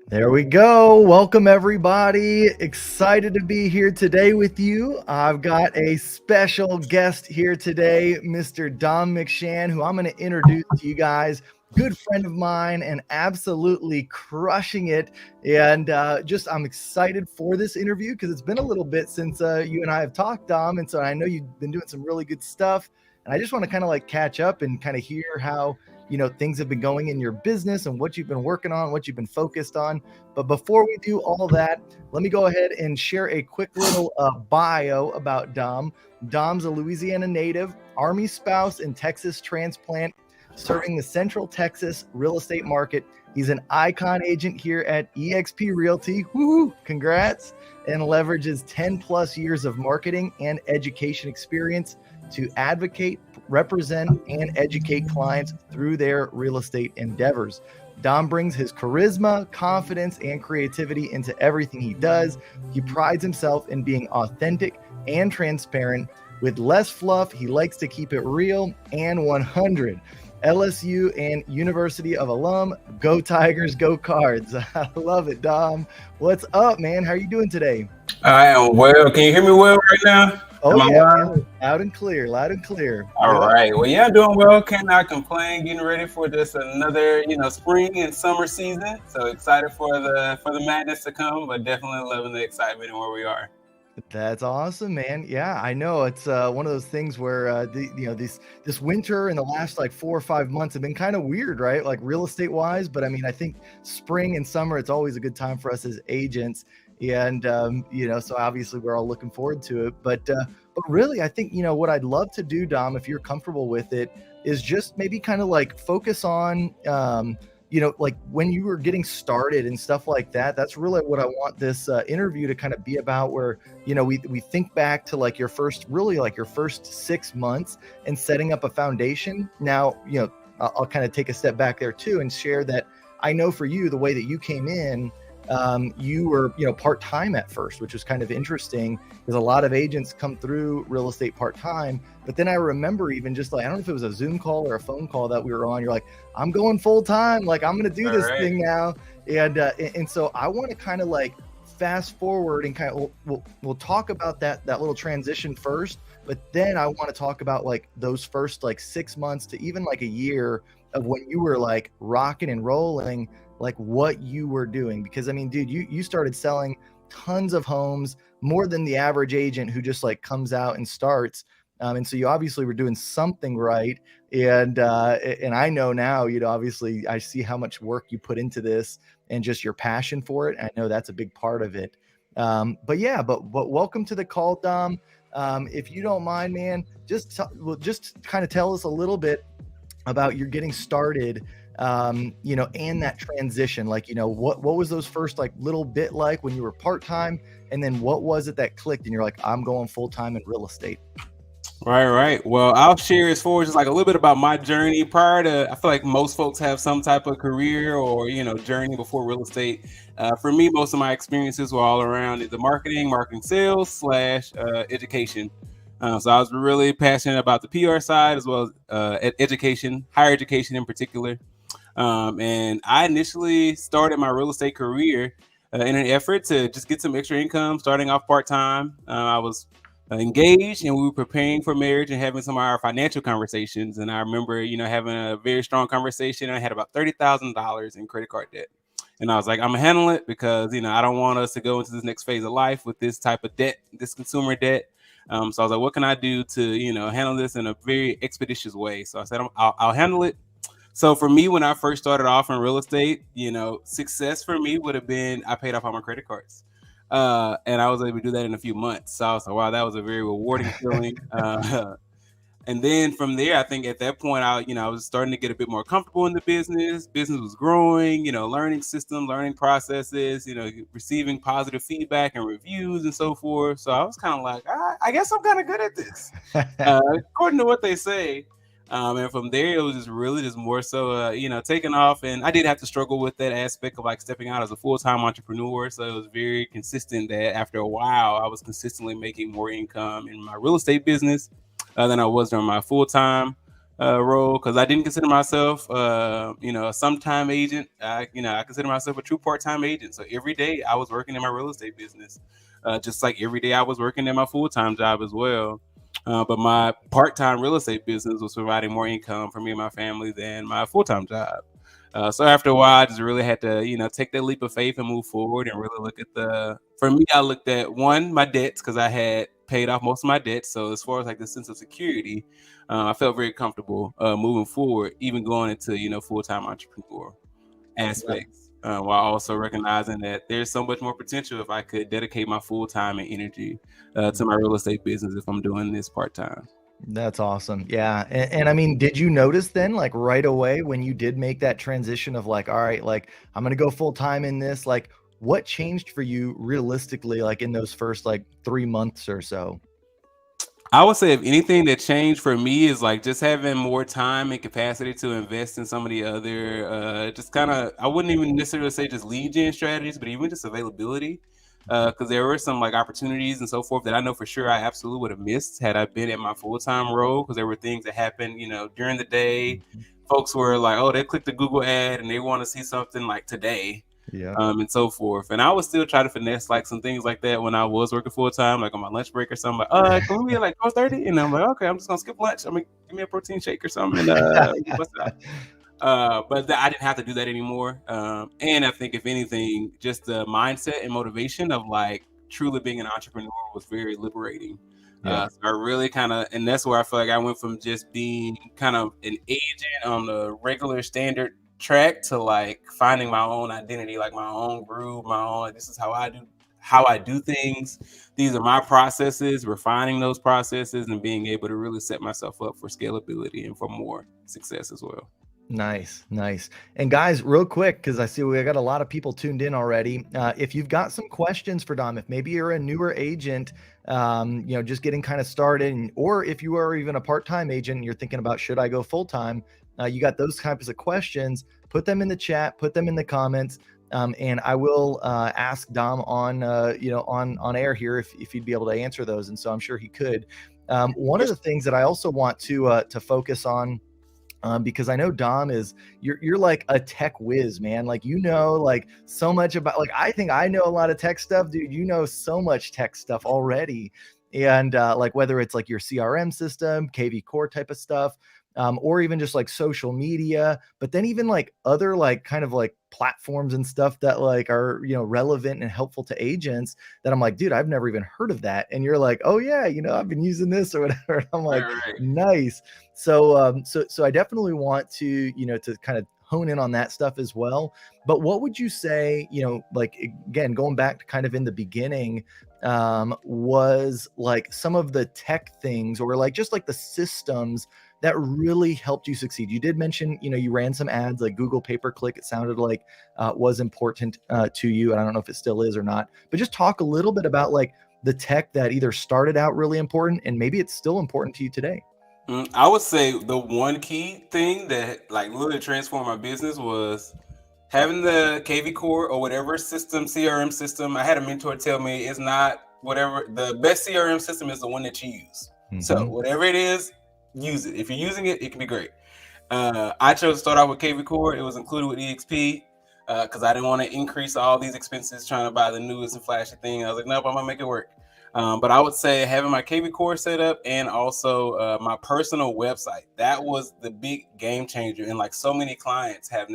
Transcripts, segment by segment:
There we go. Welcome, everybody. Excited to be here today with you. I've got a special guest here today, Mr. Dom McShan, who I'm going to introduce to you guys. Good friend of mine and absolutely crushing it. And I'm excited for this interview because it's been a little bit since you and I have talked, Dom. And so I know you've been doing some really good stuff. And I just want to kind of like catch up and kind of hear how things have been going in your business and what you've been working on, what you've been focused on. But before we do all that, let me go ahead and share a quick little bio about Dom. Dom's a Louisiana native, Army spouse, and Texas transplant, serving the Central Texas real estate market. He's an icon agent here at eXp Realty. Woohoo! Congrats! And leverages 10 plus years of marketing and education experience to advocate, represent, and educate clients through their real estate endeavors. Dom brings his charisma, confidence, and creativity into everything he does. He prides himself in being authentic and transparent. With less fluff, he likes to keep it real and 100. LSU and University of alum, go Tigers, go Cards. I love it, Dom. What's up, man? How are you doing today? I am well. Can you hear me well right now? Oh, yeah, loud and clear, loud and clear. All right. Well, yeah, doing well. Cannot complain. Getting ready for just another, spring and summer season. So excited for the madness to come, but definitely loving the excitement and where we are. That's awesome, man. Yeah, I know it's one of those things where this winter and the last like 4 or 5 months have been kind of weird, right? Like real estate wise, but I mean, I think spring and summer, it's always a good time for us as agents. And, so obviously we're all looking forward to it. But really, I think, what I'd love to do, Dom, if you're comfortable with it, is just maybe kind of like focus on, like when you were getting started and stuff like that. That's really what I want this interview to kind of be about, where, we think back to like your first 6 months and setting up a foundation. Now, I'll kind of take a step back there too and share that I know for you, the way that you came in, you were, part-time at first, which was kind of interesting because a lot of agents come through real estate part-time. But then I remember even just like, I don't know if it was a Zoom call or a phone call that we were on. You're like, I'm going full-time. Like, I'm going to do this thing now. And so I want to kind of like fast forward and kind of, we'll talk about that little transition first. But then I want to talk about like those first like 6 months to even like a year of when you were like rocking and rolling, like what you were doing. Because I mean, dude, you started selling tons of homes, more than the average agent who just like comes out and starts. And so you obviously were doing something right. And I know now, obviously I see how much work you put into this and just your passion for it. I know that's a big part of it. But welcome to the call, Dom. If you don't mind, man, just kind of tell us a little bit about your getting started, and that transition. Like, what was those first like little bit like when you were part-time, and then what was it that clicked and you're like, I'm going full-time in real estate? Right. Well, I'll share as far as just like a little bit about my journey prior to, I feel like most folks have some type of career or, journey before real estate. For me, most of my experiences were all around the marketing sales / education. So I was really passionate about the PR side as well as education, higher education in particular. And I initially started my real estate career in an effort to just get some extra income, starting off part-time. I was engaged and we were preparing for marriage and having some of our financial conversations. And I remember, having a very strong conversation. I had about $30,000 in credit card debt. And I was like, I'm gonna handle it because, I don't want us to go into this next phase of life with this type of debt, this consumer debt. So I was like, what can I do to, handle this in a very expeditious way? So I said, I'll handle it. So for me, when I first started off in real estate, success for me would have been, I paid off all my credit cards. And I was able to do that in a few months. So I was like, wow, that was a very rewarding feeling. And then from there, I think at that point, I was starting to get a bit more comfortable in the business. Business was growing, learning systems, learning processes, receiving positive feedback and reviews and so forth. So I was kind of like, I guess I'm kind of good at this, according to what they say. And from there, it was just more so, taking off. And I did have to struggle with that aspect of like stepping out as a full-time entrepreneur. So it was very consistent that after a while, I was consistently making more income in my real estate business than I was during my full-time. role, because I didn't consider myself, a sometime agent. I consider myself a true part-time agent. So every day I was working in my real estate business, just like every day I was working in my full-time job as well. But my part-time real estate business was providing more income for me and my family than my full-time job. So after a while, I just really had to, take that leap of faith and move forward and really look at for me, I looked at one, my debts, because I had paid off most of my debts. So as far as like the sense of security, I felt very comfortable moving forward, even going into, full-time entrepreneur aspects, while also recognizing that there's so much more potential if I could dedicate my full time and energy to my real estate business if I'm doing this part-time. That's awesome. Yeah. And I mean, did you notice then, like right away when you did make that transition of like, all right, like I'm going to go full time in this, like what changed for you realistically, like in those first like 3 months or so? I would say if anything that changed for me is like just having more time and capacity to invest in some of the other, just kind of, I wouldn't even necessarily say just lead gen strategies, but even just availability. Because there were some like opportunities and so forth that I know for sure I absolutely would have missed had I been at my full time role. Because there were things that happened, during the day. Folks were like, oh, they clicked the Google ad and they want to see something like today. Yeah. And so forth. And I would still try to finesse like some things like that when I was working full time, like on my lunch break or something. Like, can we be at like 12:30? And I'm like, okay, I'm just gonna skip lunch. I mean, give me a protein shake or something, and bust it out. But I didn't have to do that anymore. And I think if anything, just the mindset and motivation of like truly being an entrepreneur was very liberating. Yeah. So I really kind of, and that's where I feel like I went from just being kind of an agent on the regular standard track to like finding my own identity, like my own groove, my own, like, this is how I do things. These are my processes, refining those processes and being able to really set myself up for scalability and for more success as well. Nice, nice. And guys, real quick, because I see we got a lot of people tuned in already. If you've got some questions for Dom, if maybe you're a newer agent, just getting kind of started, or if you are even a part-time agent and you're thinking about should I go full-time, you got those types of questions, put them in the chat, put them in the comments, and I will ask Dom on air here if he'd be able to answer those. And so I'm sure he could. One of the things that I also want to focus on, because I know Dom you're like a tech whiz, man. Like, like so much about, like, I think I know a lot of tech stuff, dude. You know so much tech stuff already. And like whether it's like your CRM system, KV core type of stuff, or even just like social media, but then even like other like kind of like platforms and stuff that like are, relevant and helpful to agents that I'm like, dude, I've never even heard of that. And you're like, oh yeah, I've been using this or whatever. And I'm like, Right. nice. So, so I definitely want to, to kind of hone in on that stuff as well. But what would you say, like, again, going back to kind of in the beginning, was like some of the tech things or like just like the systems that really helped you succeed? You did mention, you ran some ads like Google pay-per-click. It sounded like was important to you. And I don't know if it still is or not, but just talk a little bit about like the tech that either started out really important and maybe it's still important to you today. I would say the one key thing that like literally transformed my business was having the KV core or whatever system, CRM system. I had a mentor tell me it's not whatever the best CRM system is the one that you use. So whatever it is, use it. If you're using it, it can be great. I chose to start out with KV core. It was included with EXP because I didn't want to increase all these expenses trying to buy the newest and flashy thing. I was like, nope, I'm gonna make it work. But I would say having my KV core set up and also my personal website, that was the big game changer. And like so many clients have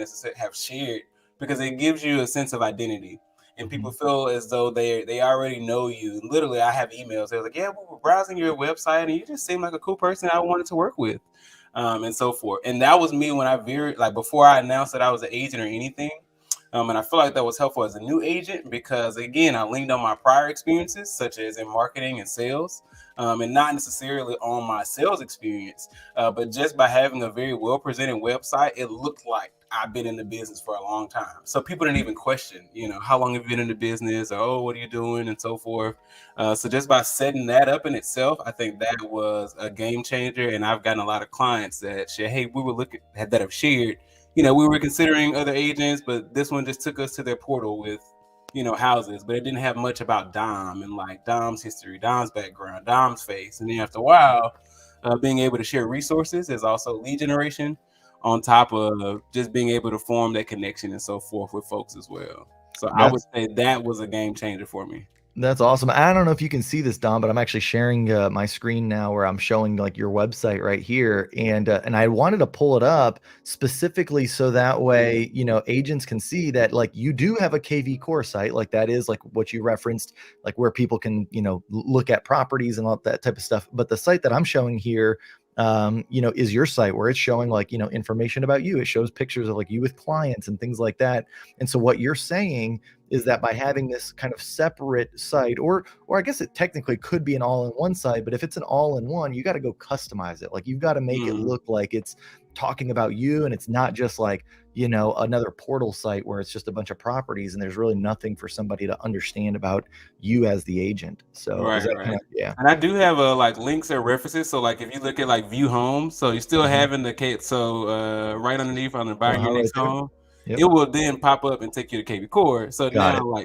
shared, because it gives you a sense of identity and people feel as though they already know you. Literally, I have emails. They're like, yeah, we were browsing your website and you just seem like a cool person I wanted to work with, and so forth. And that was me when before I announced that I was an agent or anything. And I feel like that was helpful as a new agent because, again, I leaned on my prior experiences, such as in marketing and sales, and not necessarily on my sales experience, but just by having a very well-presented website, it looked like I've been in the business for a long time. So people didn't even question, how long have you been in the business or, oh, what are you doing and so forth. So just by setting that up in itself, I think that was a game changer. And I've gotten a lot of clients that share, hey, that have shared, we were considering other agents, but this one just took us to their portal with, houses, but it didn't have much about Dom and like Dom's history, Dom's background, Dom's face. And then after a while, being able to share resources is also lead generation, on top of just being able to form that connection and so forth with folks as well. So I would say that was a game changer for me. That's awesome. I don't know if you can see this, Don, but I'm actually sharing my screen now where I'm showing like your website right here, and I wanted to pull it up specifically so that way, you know, agents can see that like you do have a KV Core site, like that is like what you referenced, like where people can, you know, look at properties and all that type of stuff. But the site that I'm showing here, you know, is your site where it's showing like, you know, information about you. It shows pictures of like you with clients and things like that. And so what you're saying is that by having this kind of separate site, or I guess it technically could be an all-in-one site, but if it's an all-in-one, you got to go customize it. Like you've got to make it look like it's talking about you, and it's not just like, you know, another portal site where it's just a bunch of properties and there's really nothing for somebody to understand about you as the agent. So is that kind of, yeah. And I do have like links or references. So like if you look at like view homes, so you're still having the right underneath on the buying your next home. Yep. It will then pop up and take you to KV Core. So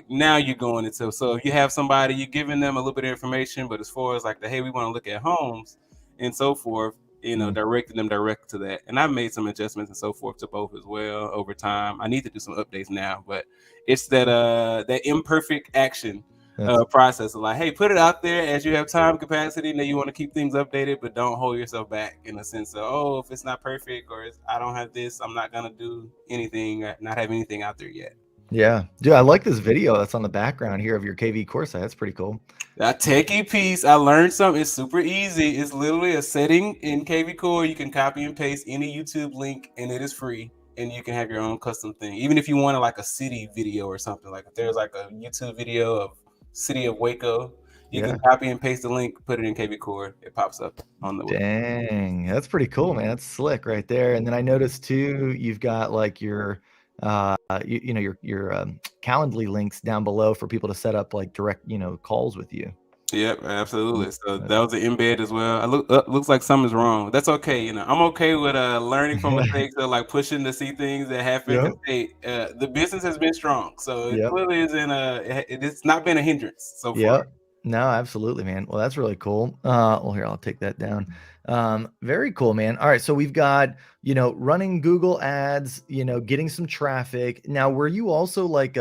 now you're going into, so if you have somebody, you're giving them a little bit of information, but as far as like hey, we want to look at homes and so forth, you know, directing them direct to that. And I've made some adjustments and so forth to both as well over time. I need to do some updates now, but it's that imperfect action process of like, hey, put it out there as you have time capacity, and that you want to keep things updated, but don't hold yourself back in a sense of, oh, if it's not perfect or I don't have this, I'm not gonna do anything, not have anything out there yet. Yeah, dude, I like this video that's on the background here of your KV Core site. That's pretty cool. That techie piece, I learned something. It's super easy. It's literally a setting in KV Core. You can copy and paste any YouTube link, and it is free. And you can have your own custom thing. Even if you wanted like a city video or something, like if there's like a YouTube video of City of Waco, you can copy and paste the link, put it in KV Core, it pops up on the web. Dang, that's pretty cool, man. That's slick right there. And then I noticed too, you've got like your you know, your Calendly links down below for people to set up like direct, you know, calls with you. Yep, absolutely. So that was an embed as well. I looks like something's wrong. That's okay. You know, I'm okay with learning from mistakes or like pushing to see things that happen. The business has been strong, so it clearly isn't it's not been a hindrance so far. No, absolutely, man. Well, that's really cool. Well, here, I'll take that down. Very cool, man. All right, so we've got, you know, running Google ads, you know, getting some traffic. Now, were you also like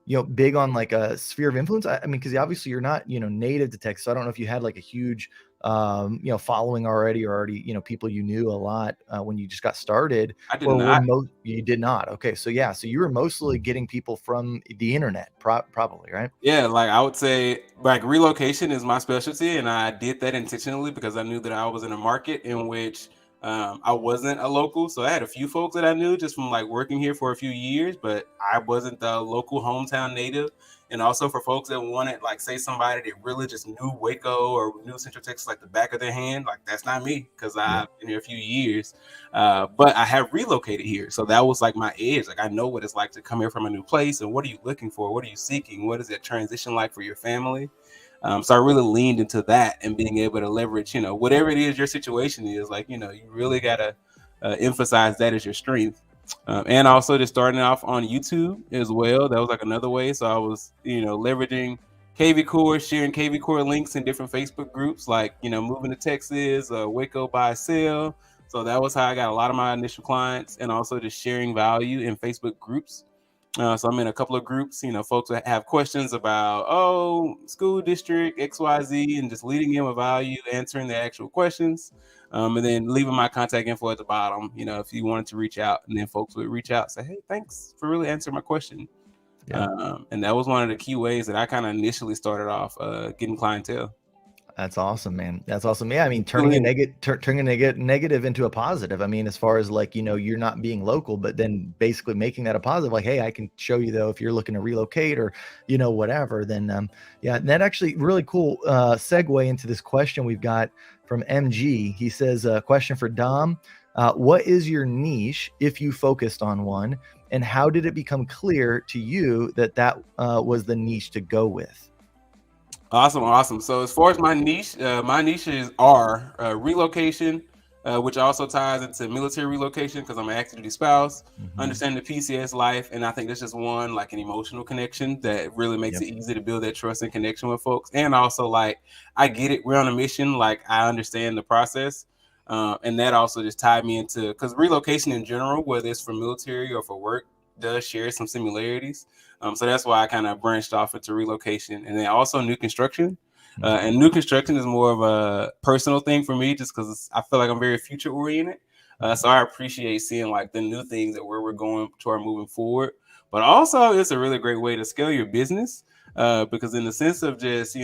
you know, big on like a sphere of influence? I mean, because obviously you're not, you know, native to tech, so I don't know if you had like a huge you know, following already, you know, people you knew a lot when you just got started. I did not. You did not. Okay, so yeah, so you were mostly getting people from the internet, probably, right? Yeah, like I would say like relocation is my specialty, and I did that intentionally because I knew that I was in a market in which I wasn't a local. So I had a few folks that I knew just from like working here for a few years, but I wasn't the local hometown native. And also for folks that wanted, like, say somebody that really just knew Waco or knew Central Texas like the back of their hand, like that's not me because I've been here a few years. But I have relocated here. So that was like my edge. Like I know what it's like to come here from a new place, and what are you looking for? What are you seeking? What is that transition like for your family? So I really leaned into that and being able to leverage, you know, whatever it is your situation is, like, you know, you really got to emphasize that as your strength. And also just starting off on YouTube as well. That was like another way. So I was, you know, leveraging KV Core, sharing KV Core links in different Facebook groups, like, you know, moving to Texas, Waco buy sell. So that was how I got a lot of my initial clients, and also just sharing value in Facebook groups. So I'm in a couple of groups, you know, folks that have questions about, school district, XYZ, and just leading in with value, answering the actual questions. And then leaving my contact info at the bottom, you know, if you wanted to reach out, and then folks would reach out, say, hey, thanks for really answering my question. And that was one of the key ways that I kind of initially started off getting clientele. That's awesome, man. That's awesome. Yeah, I mean, turning a negative into a positive. I mean, as far as like, you know, you're not being local, but then basically making that a positive. Like, hey, I can show you though if you're looking to relocate or, you know, whatever. Then, yeah, that actually really cool segue into this question we've got from MG. He says, question for Dom: what is your niche if you focused on one, and how did it become clear to you that was the niche to go with? Awesome. So as far as my niches are relocation, which also ties into military relocation because I'm an active duty spouse, understanding the PCS life. And I think that's just one, like an emotional connection that really makes it easy to build that trust and connection with folks. And also, like, I get it. We're on a mission. Like, I understand the process. And that also just tied me into, because relocation in general, whether it's for military or for work, does share some similarities. So that's why I kind of branched off into relocation, and then also new construction. And new construction is more of a personal thing for me, just because I feel like I'm very future oriented. So I appreciate seeing like the new things that where we're going toward moving forward. But also, it's a really great way to scale your business, because in the sense of just,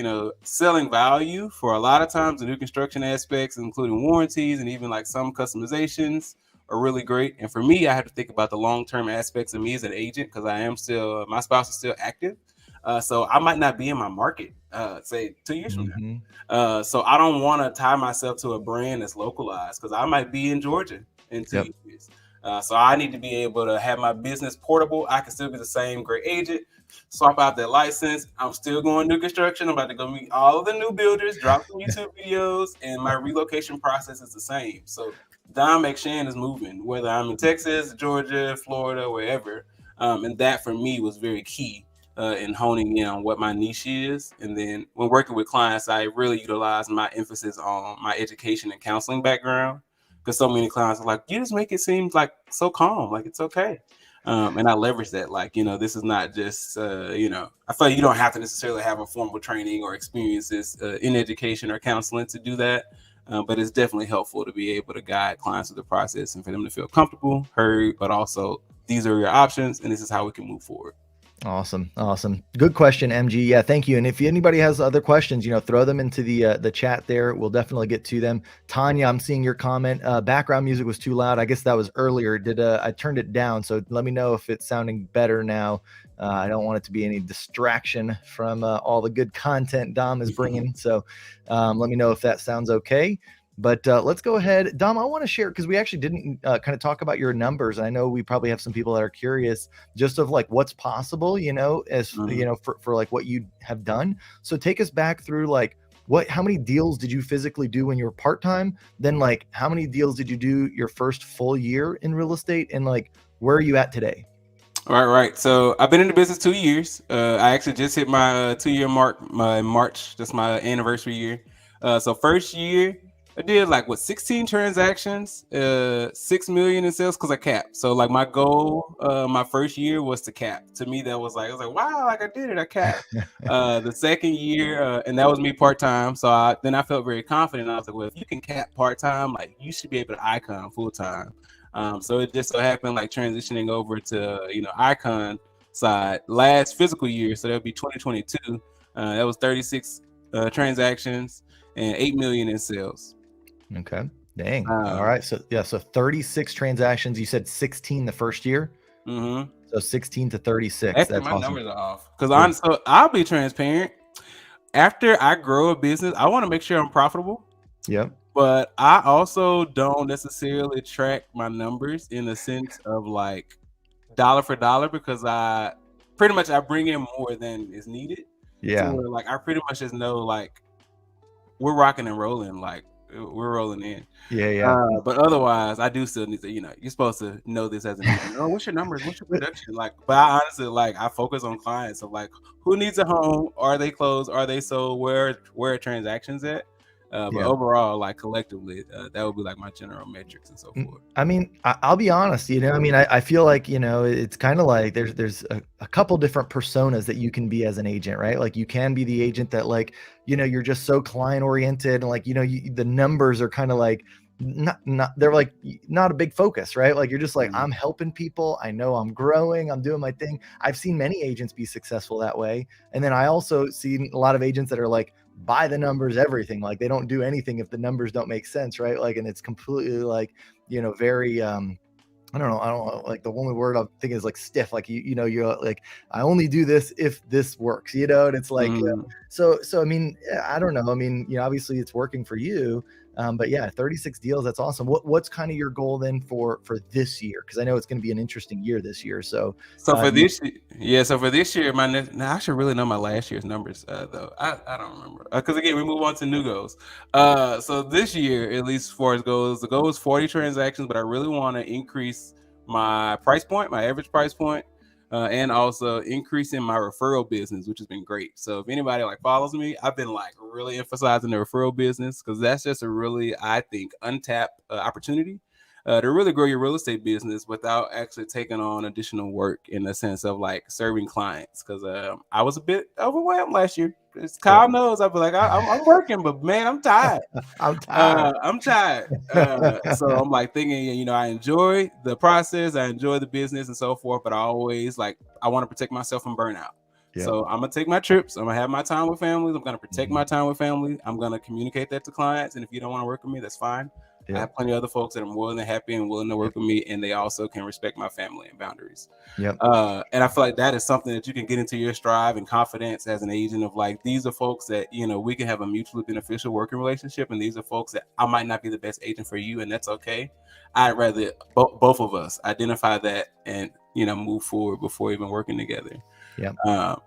selling value, for a lot of times the new construction aspects, including warranties and even like some customizations, are really great. And for me, I have to think about the long-term aspects of me as an agent, because I am still, my spouse is still active. So I might not be in my market, say 2 years from now. So I don't want to tie myself to a brand that's localized, because I might be in Georgia in 2 years. So I need to be able to have my business portable. I can still be the same great agent, swap out that license. I'm still going new construction. I'm about to go meet all of the new builders, drop some YouTube videos, and my relocation process is the same. So Don McShan is moving, whether I'm in Texas, Georgia, Florida, wherever. And that for me was very key in honing in on what my niche is. And then when working with clients, I really utilize my emphasis on my education and counseling background, because so many clients are like, you just make it seem like so calm, like it's okay. And I leverage that, like, this is not just, I feel like you don't have to necessarily have a formal training or experiences in education or counseling to do that. But it's definitely helpful to be able to guide clients through the process and for them to feel comfortable, heard, but also these are your options and this is how we can move forward. Awesome. Good question, MG. Yeah, thank you. And if anybody has other questions, throw them into the chat there. We'll definitely get to them. Tanya, I'm seeing your comment. Background music was too loud. I guess that was earlier. I turned it down, so let me know if it's sounding better now. I don't want it to be any distraction from all the good content Dom is bringing. So let me know if that sounds okay. But let's go ahead. Dom, I want to share, because we actually didn't kind of talk about your numbers. And I know we probably have some people that are curious just of like what's possible, as for like what you have done. So take us back through like how many deals did you physically do when you were part-time? Then like how many deals did you do your first full year in real estate? And like, where are you at today? Right. So I've been in the business 2 years. I actually just hit my 2-year mark, my March, that's my anniversary year. So first year, I did 16 transactions, 6 million in sales, because I capped. So like my goal, my first year was to cap. To me, that was I was like, wow, like I did it, I capped. The second year, and that was me part-time. So then I felt very confident. I was like, well, if you can cap part-time, like you should be able to icon full-time. So it just so happened like transitioning over to, icon side last fiscal year. So that would be 2022. That was 36 transactions and 8 million in sales. Okay. Dang. All right. So yeah. So 36 transactions. You said 16 the first year. Mm-hmm. So 16 to 36. Actually, that's my awesome. numbers are off. Because so I'll be transparent. After I grow a business, I want to make sure I'm profitable. Yep. But I also don't necessarily track my numbers in the sense of like dollar for dollar, because I bring in more than is needed. Yeah. So like I pretty much just know like we're rocking and rolling, like we're rolling in. Yeah. But otherwise, I do still need to, you're supposed to know this as an agent. Oh, what's your numbers? What's your production? Like, but I honestly I focus on clients of like who needs a home? Are they closed? Are they sold? Where are transactions at? But overall, like collectively, that would be like my general metrics and so forth. I mean, I'll be honest, I feel like, it's kind of like there's a couple different personas that you can be as an agent, right? Like you can be the agent that like, you're just so client oriented and like, the numbers are kind of like, they're like not a big focus, right? Like you're just like, I'm helping people. I know I'm growing. I'm doing my thing. I've seen many agents be successful that way. And then I also see a lot of agents that are like, by the numbers, everything, like they don't do anything if the numbers don't make sense, right? Like, and it's completely like, very I don't know, like the only word I'm thinking is like stiff, like you're like, I only do this if this works, and it's like so I mean, I don't know, I mean, obviously it's working for you, but yeah, 36 deals, that's awesome. What's kind of your goal then for this year, because I know it's going to be an interesting year this year. So for this year, I should really know my last year's numbers, though I don't remember, because again we move on to new goals. So this year, at least as far as goals, the goal is 40 transactions, but I really want to increase my price point, my average price point. and also increasing my referral business, which has been great. So if anybody like follows me, I've been like really emphasizing the referral business because that's just a really, I think, untapped opportunity to really grow your real estate business without actually taking on additional work in the sense of like serving clients. Because I was a bit overwhelmed last year. As Kyle knows, I'd be like, I'm working, but man, I'm tired. I'm tired. I'm tired. So I'm like thinking, you know, I enjoy the process, I enjoy the business and so forth, but I always like I want to protect myself from burnout. Yep. So I'm gonna take my trips. I'm gonna have my time with families. I'm gonna protect my time with family. I'm gonna communicate that to clients. And if you don't want to work with me, that's fine. I have plenty of other folks that are more than happy and willing to work with me, and they also can respect my family and boundaries. Yep. And I feel like that is something that you can get into your strive and confidence as an agent of like, these are folks that, you know, we can have a mutually beneficial working relationship. And these are folks that I might not be the best agent for you, and that's okay. I'd rather both of us identify that and, you know, move forward before even working together. Yeah.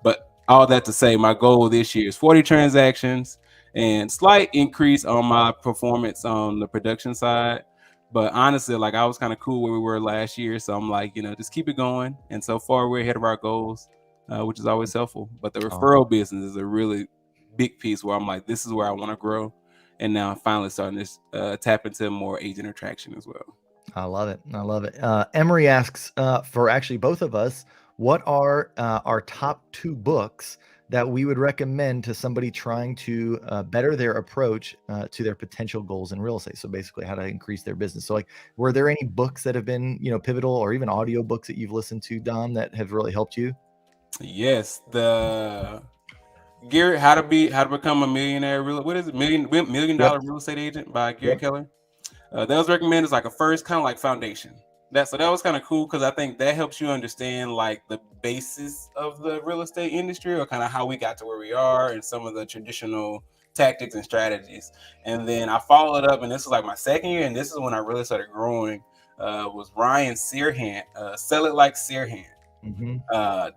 But all that to say, my goal this year is 40 transactions and slight increase on my performance on the production side. But honestly, like I was kind of cool where we were last year. So I'm like, you know, just keep it going. And so far we're ahead of our goals, which is always helpful. But the referral business is a really big piece where I'm like, this is where I want to grow. And now I'm finally starting to tap into more agent attraction as well. I love it. I love it. Emery asks for actually both of us, what are our top 2 books that we would recommend to somebody trying to better their approach to their potential goals in real estate? So basically how to increase their business. So like, were there any books that have been, you know, pivotal, or even audio books that you've listened to, Dom, that have really helped you? Yes. The Gary, how to become a millionaire million dollar real estate agent by Gary Keller. That was recommended as like a first kind of like foundation. That was kind of cool because I think that helps you understand like the basis of the real estate industry, or kind of how we got to where we are and some of the traditional tactics and strategies. And then I followed up, and this was like my second year, and this is when I really started growing. Was Ryan Searhant, Sell It Like Searhant.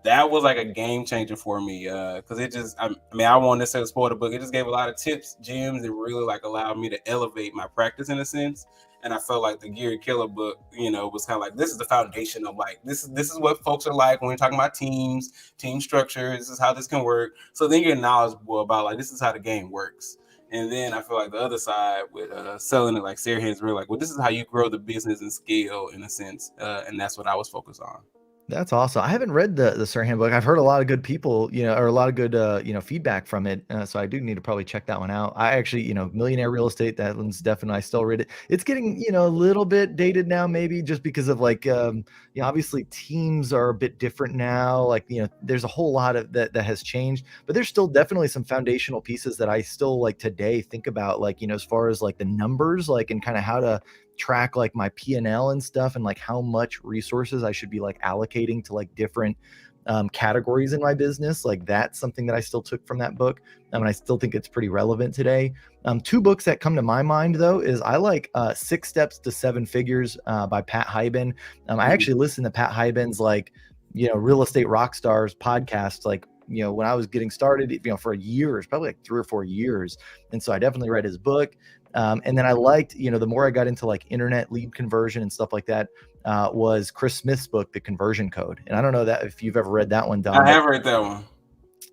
That was like a game changer for me because it just, I mean, I won't necessarily spoil the book. It just gave a lot of tips, gems, and really like allowed me to elevate my practice in a sense. And I felt like the Gary Keller book, you know, was kind of like, this is the foundation of like, this is what folks are like when we're talking about teams, team structure. This is how this can work. So then you're knowledgeable about like, this is how the game works. And then I feel like the other side with Selling It Like Sarah is really like, well, this is how you grow the business and scale in a sense. And that's what I was focused on. That's awesome. I haven't read the Sirhan book. I've heard a lot of good people, you know, or a lot of good, you know, feedback from it. So I do need to probably check that one out. I actually, you know, Millionaire Real Estate, that one's definitely, I still read it. It's getting, you know, a little bit dated now, maybe just because of like, you know, obviously teams are a bit different now. Like, you know, there's a whole lot of that has changed, but there's still definitely some foundational pieces that I still like today think about, like, you know, as far as like the numbers, like, and kind of how to track like my P&L and stuff, and like how much resources I should be like allocating to like different categories in my business. Like that's something that I still took from that book. And I still think it's pretty relevant today. 2 books that come to my mind though is I like 6 Steps to 7 Figures by Pat Hyben. I actually listened to Pat Hyben's like, you know, Real Estate Rockstars podcast, like, you know, when I was getting started, you know, for years, probably like 3 or 4 years. And so I definitely read his book. And then I liked, you know, the more I got into like internet lead conversion and stuff like that, was Chris Smith's book, The Conversion Code. And I don't know that if you've ever read that one, Don. I have read that one.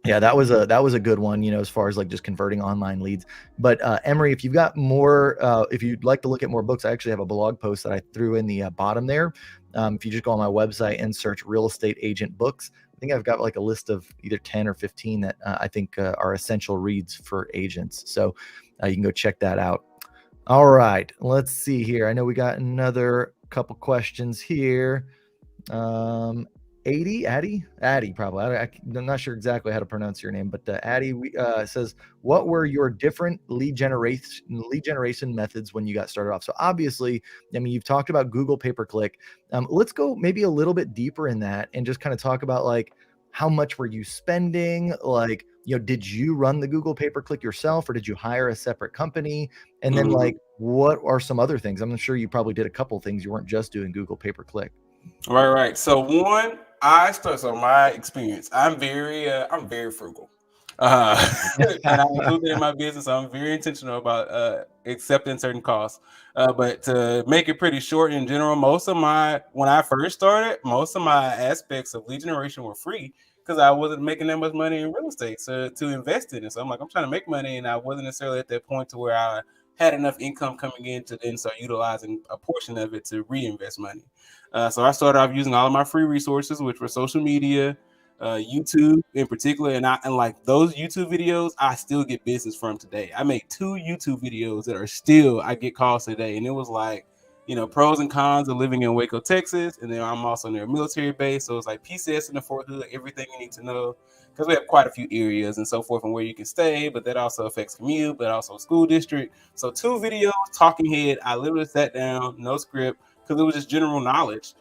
Yeah, that was a good one, you know, as far as like just converting online leads. But Emery, if you've got more, if you'd like to look at more books, I actually have a blog post that I threw in the bottom there. If you just go on my website and search Real Estate Agent Books, I think I've got like a list of either 10 or 15 that I think are essential reads for agents. So you can go check that out. All right, let's see here. I know we got another couple questions here. Addie, probably. I'm not sure exactly how to pronounce your name, but Addie says, what were your different lead generation methods when you got started off? So obviously, I mean, you've talked about Google pay-per-click. Let's go maybe a little bit deeper in that and just kind of talk about like, how much were you spending? Like, you know, did you run the Google pay-per-click yourself, or did you hire a separate company? And then like, what are some other things? I'm sure you probably did a couple of things. You weren't just doing Google pay-per-click. Right. So my experience, I'm very frugal. And I include it in my business. So I'm very intentional about accepting certain costs. But to make it pretty short in general, when I first started, most of my aspects of lead generation were free because I wasn't making that much money in real estate to invest in it. So I'm like, I'm trying to make money, and I wasn't necessarily at that point to where I had enough income coming in to then start utilizing a portion of it to reinvest money. So I started off using all of my free resources, which were social media, YouTube in particular, and like those YouTube videos, I still get business from today. I make 2 YouTube videos that are still I get calls today, and it was like, pros and cons of living in Waco, Texas, and then I'm also near a military base, so it's like PCS in the Fort Hood, everything you need to know, because we have quite a few areas and so forth, and where you can stay, but that also affects commute, but also school district. So 2 videos, talking head. I literally sat down, no script, because it was just general knowledge.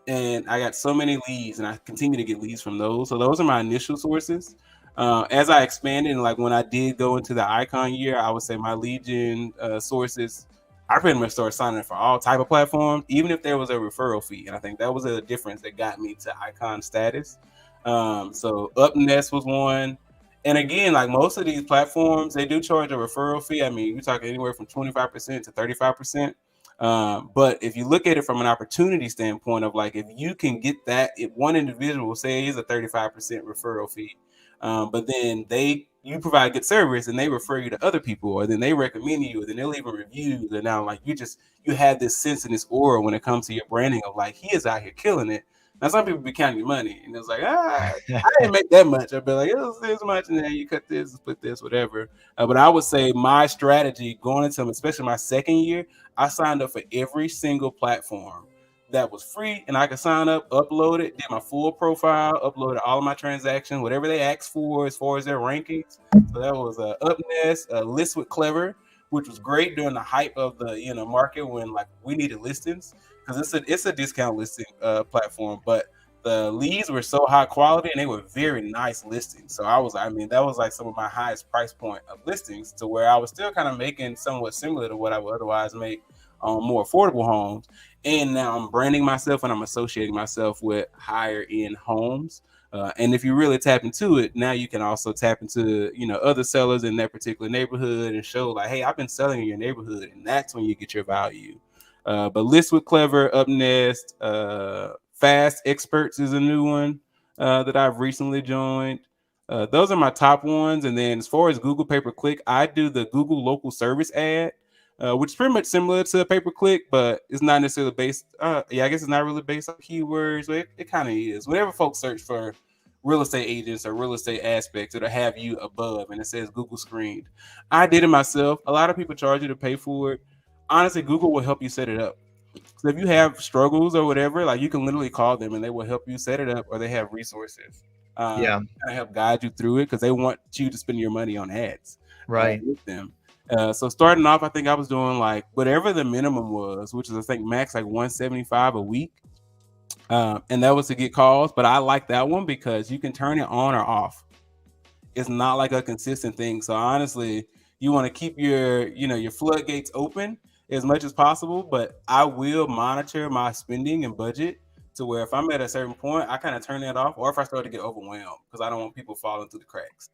And I got so many leads, and I continue to get leads from those. So those are my initial sources. As I expanded, and like when I did go into the icon year, I would say my lead gen sources, I pretty much started signing up for all type of platforms, even if there was a referral fee. And I think that was a difference that got me to icon status. So UpNest was one. And again, like most of these platforms, they do charge a referral fee. I mean, you're talking anywhere from 25% to 35%. But if you look at it from an opportunity standpoint of like, if you can get that, if one individual say is a 35% referral fee, but then you provide good service and they refer you to other people, or then they recommend you, or then they'll leave a review. And now like you have this sense and this aura when it comes to your branding of like, he is out here killing it. Now some people be counting your money, and it's like, I didn't make that much. I'd be like, it was this much, and then you cut this, split this, whatever. But I would say my strategy going into them, especially my second year, I signed up for every single platform that was free, and I could sign up, upload it, did my full profile, uploaded all of my transactions, whatever they asked for as far as their rankings. So that was UpNest, List with Clever, which was great during the hype of the market when like we needed listings, because it's a discount listing platform, but the leads were so high quality and they were very nice listings. So that was like some of my highest price point of listings, to where I was still kind of making somewhat similar to what I would otherwise make on more affordable homes. And now I'm branding myself and I'm associating myself with higher end homes. And if you really tap into it, now you can also tap into, other sellers in that particular neighborhood and show like, hey, I've been selling in your neighborhood, and that's when you get your value. But List with Clever, UpNest, Fast Experts is a new one that I've recently joined. Those are my top ones. And then as far as Google pay-per-click, I do the Google local service ad, which is pretty much similar to pay-per-click, but it's not necessarily based. I guess it's not really based on keywords, but it kind of is. Whenever folks search for real estate agents or real estate aspects, it'll have you above, and it says Google screened. I did it myself. A lot of people charge you to pay for it. Honestly, Google will help you set it up. So if you have struggles or whatever, like you can literally call them and they will help you set it up, or they have resources. Yeah. To help guide you through it, because they want you to spend your money on ads with them. So starting off, I think I was doing like whatever the minimum was, which is I think max like $175 a week. And that was to get calls, but I like that one because you can turn it on or off. It's not like a consistent thing. So honestly, you want to keep your floodgates open as much as possible, but I will monitor my spending and budget to where if I'm at a certain point, I kind of turn that off, or if I start to get overwhelmed, because I don't want people falling through the cracks.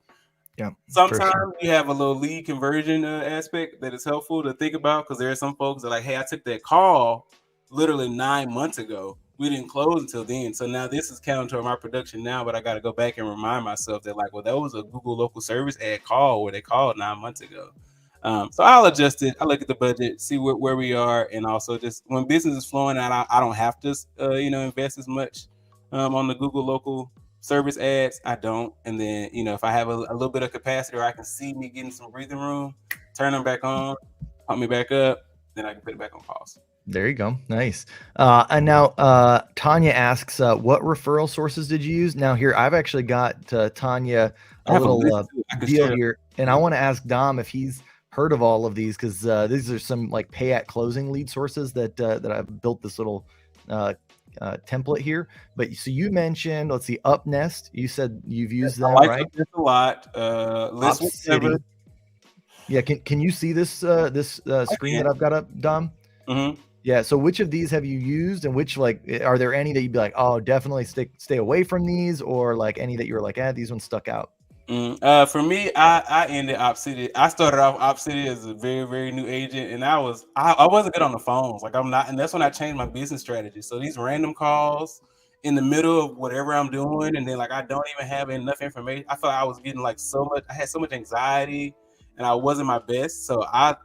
Yeah. Sometimes you have a little lead conversion aspect that is helpful to think about, because there are some folks that are like, hey, I took that call literally 9 months ago. We didn't close until then. So now this is counting toward my production now, but I got to go back and remind myself that like, well, that was a Google local service ad call where they called 9 months ago. So I'll adjust it. I look at the budget, see where we are. And also just when business is flowing out, I don't have to, invest as much on the Google local service ads. I don't. And then, if I have a little bit of capacity, or I can see me getting some breathing room, turn them back on, pump me back up, then I can put it back on pause. There you go. Nice. And now Tanya asks, what referral sources did you use? Now here, I've actually got Tanya a little deal here. And I want to ask Dom if he's heard of all of these, because these are some like pay at closing lead sources that I've built this little template here. But so you mentioned, let's see, UpNest. You said you've used them, right? A lot. List with Clever. Yeah. Can you see this screen that I've got up, Dom? Mm-hmm. Yeah. So which of these have you used, and which, like, are there any that you'd be like, oh, definitely stay away from these, or like any that you're like, these ones stuck out? For me, I ended Op City. I started off Op City as a very, very new agent, and I wasn't good on the phones. Like I'm not, and that's when I changed my business strategy. So these random calls in the middle of whatever I'm doing, and then like I don't even have enough information. I felt like I was getting like so much. I had so much anxiety, and I wasn't my best. So I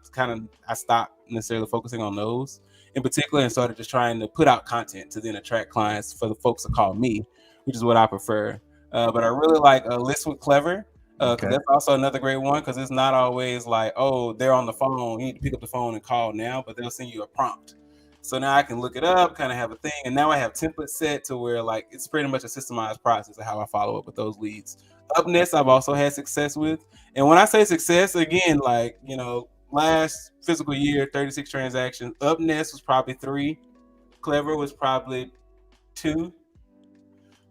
stopped necessarily focusing on those in particular, and started just trying to put out content to then attract clients for the folks to call me, which is what I prefer. But I really like List with Clever, because Okay. that's also another great one, because it's not always like, oh, they're on the phone, you need to pick up the phone and call now, but they'll send you a prompt. So now I can look it up, kind of have a thing, and now I have templates set to where like it's pretty much a systemized process of how I follow up with those leads. Upnest I've also had success with, and when I say success, again, like last fiscal year, 36 transactions. Upnest was probably 3, Clever was probably 2.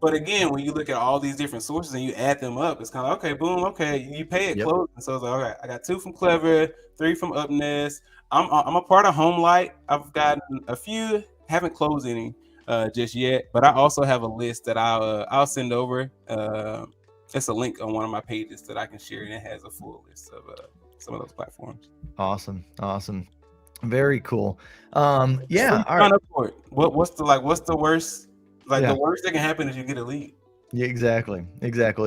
But again, when you look at all these different sources and you add them up, it's kind of okay, boom, okay, you pay it Yep. close. And so it's like, all right, I got 2 from Clever, 3 from Upnest. I'm a part of Homelight. I've gotten a few, haven't closed any just yet, but I also have a list that I'll send over. It's a link on one of my pages that I can share, and it has a full list of some of those platforms. Awesome. Very cool. So Yeah. you All right. sign up for it. What's the worst? Like Yeah. the worst that can happen is you get a lead. Yeah, exactly.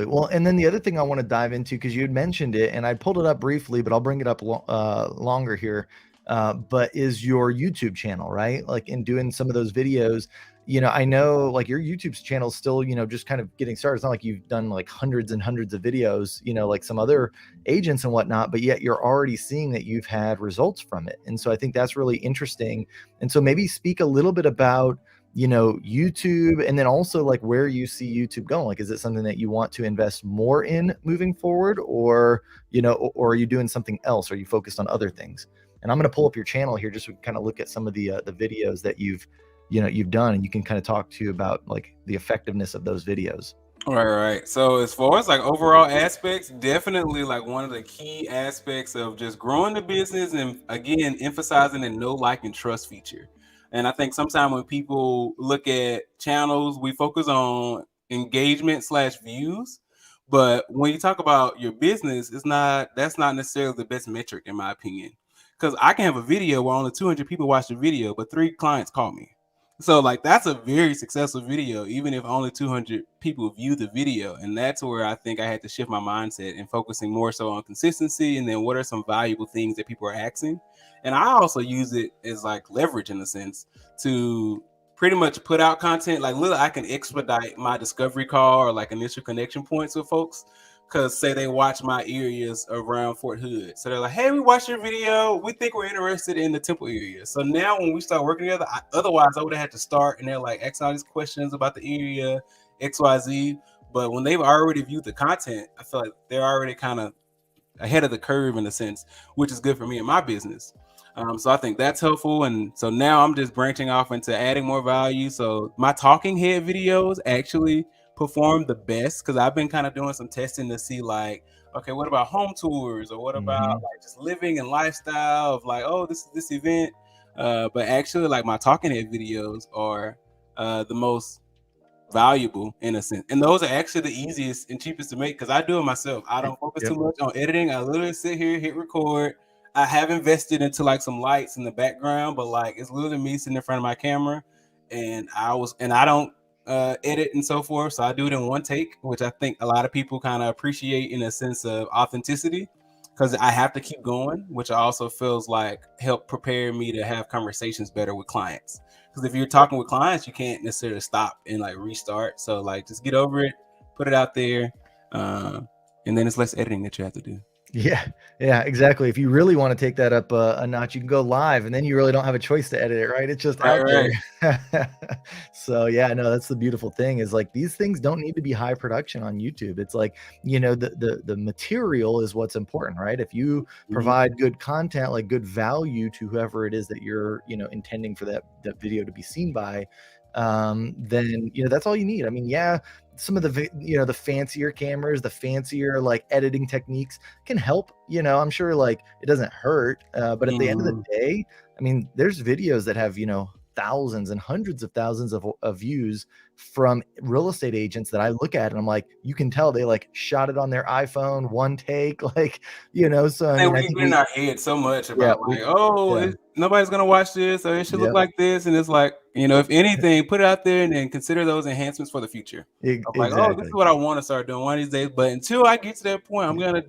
Well, and then the other thing I want to dive into, because you had mentioned it, and I pulled it up briefly, but I'll bring it up longer here. But is your YouTube channel, right? Like in doing some of those videos, I know like your YouTube channel is still, just kind of getting started. It's not like you've done like hundreds and hundreds of videos, like some other agents and whatnot, but yet you're already seeing that you've had results from it. And so I think that's really interesting. And so maybe speak a little bit about YouTube, and then also like where you see YouTube going. Like, is it something that you want to invest more in moving forward, or or are you doing something else? Are you focused on other things? And I'm going to pull up your channel here just to kind of look at some of the videos that you've done, and you can kind of talk to about like the effectiveness of those videos. Right. So as far as like overall aspects, definitely like one of the key aspects of just growing the business, and again emphasizing the know, like, and trust feature. And I think sometimes when people look at channels, we focus on engagement / views. But when you talk about your business, that's not necessarily the best metric in my opinion. Because I can have a video where only 200 people watch the video, but 3 clients call me. So like that's a very successful video, even if only 200 people view the video. And that's where I think I had to shift my mindset and focusing more so on consistency, and then what are some valuable things that people are asking. And I also use it as like leverage in a sense to pretty much put out content. Like literally I can expedite my discovery call or like initial connection points with folks. Cause say they watch my areas around Fort Hood. So they're like, hey, we watched your video. We think we're interested in the Temple area. So now when we start working together, otherwise I would have had to start and they're like asking all these questions about the area, XYZ. But when they've already viewed the content, I feel like they're already kind of ahead of the curve in a sense, which is good for me in my business. So I think that's helpful. And so now I'm just branching off into adding more value. So my talking head videos actually perform the best, because I've been kind of doing some testing to see like, okay, what about home tours, or what about Mm-hmm. like just living and lifestyle of like, oh, this event. But actually like my talking head videos are the most valuable in a sense, and those are actually the easiest and cheapest to make because I do it myself. I don't focus too Yep. much on editing. I literally sit here, hit record. I have invested into like some lights in the background, but like it's literally me sitting in front of my camera, and I don't edit and so forth, so I do it in one take, which I think a lot of people kind of appreciate in a sense of authenticity, because I have to keep going, which also feels like help prepare me to have conversations better with clients. Because if you're talking with clients, you can't necessarily stop and like restart. So like just get over it, put it out there, and then it's less editing that you have to do. Yeah, exactly. If you really want to take that up a notch, you can go live, and then you really don't have a choice to edit it, right? It's just out Right. there. So yeah, no, that's the beautiful thing is like these things don't need to be high production on YouTube. It's like, the material is what's important, right? If you Mhm. provide good content, like good value to whoever it is that you're, intending for that video to be seen by, then that's all you need. I mean, yeah, some of the fancier cameras, the fancier like editing techniques can help. I'm sure like it doesn't hurt, but at the end of the Mhm. day, I mean, there's videos that have thousands and hundreds of thousands of views from real estate agents that I look at, and I'm like, you can tell they like shot it on their iPhone, one take, like, you know. So I mean, I We think get in our head so much yeah, about like, oh, nobody's gonna watch this, or it should look Yep. like this, and it's like, you know, if anything, put it out there and then consider those enhancements for the future. I'm like, oh, this is Exactly. what I want to start doing one of these days. But until I get to that point, I'm gonna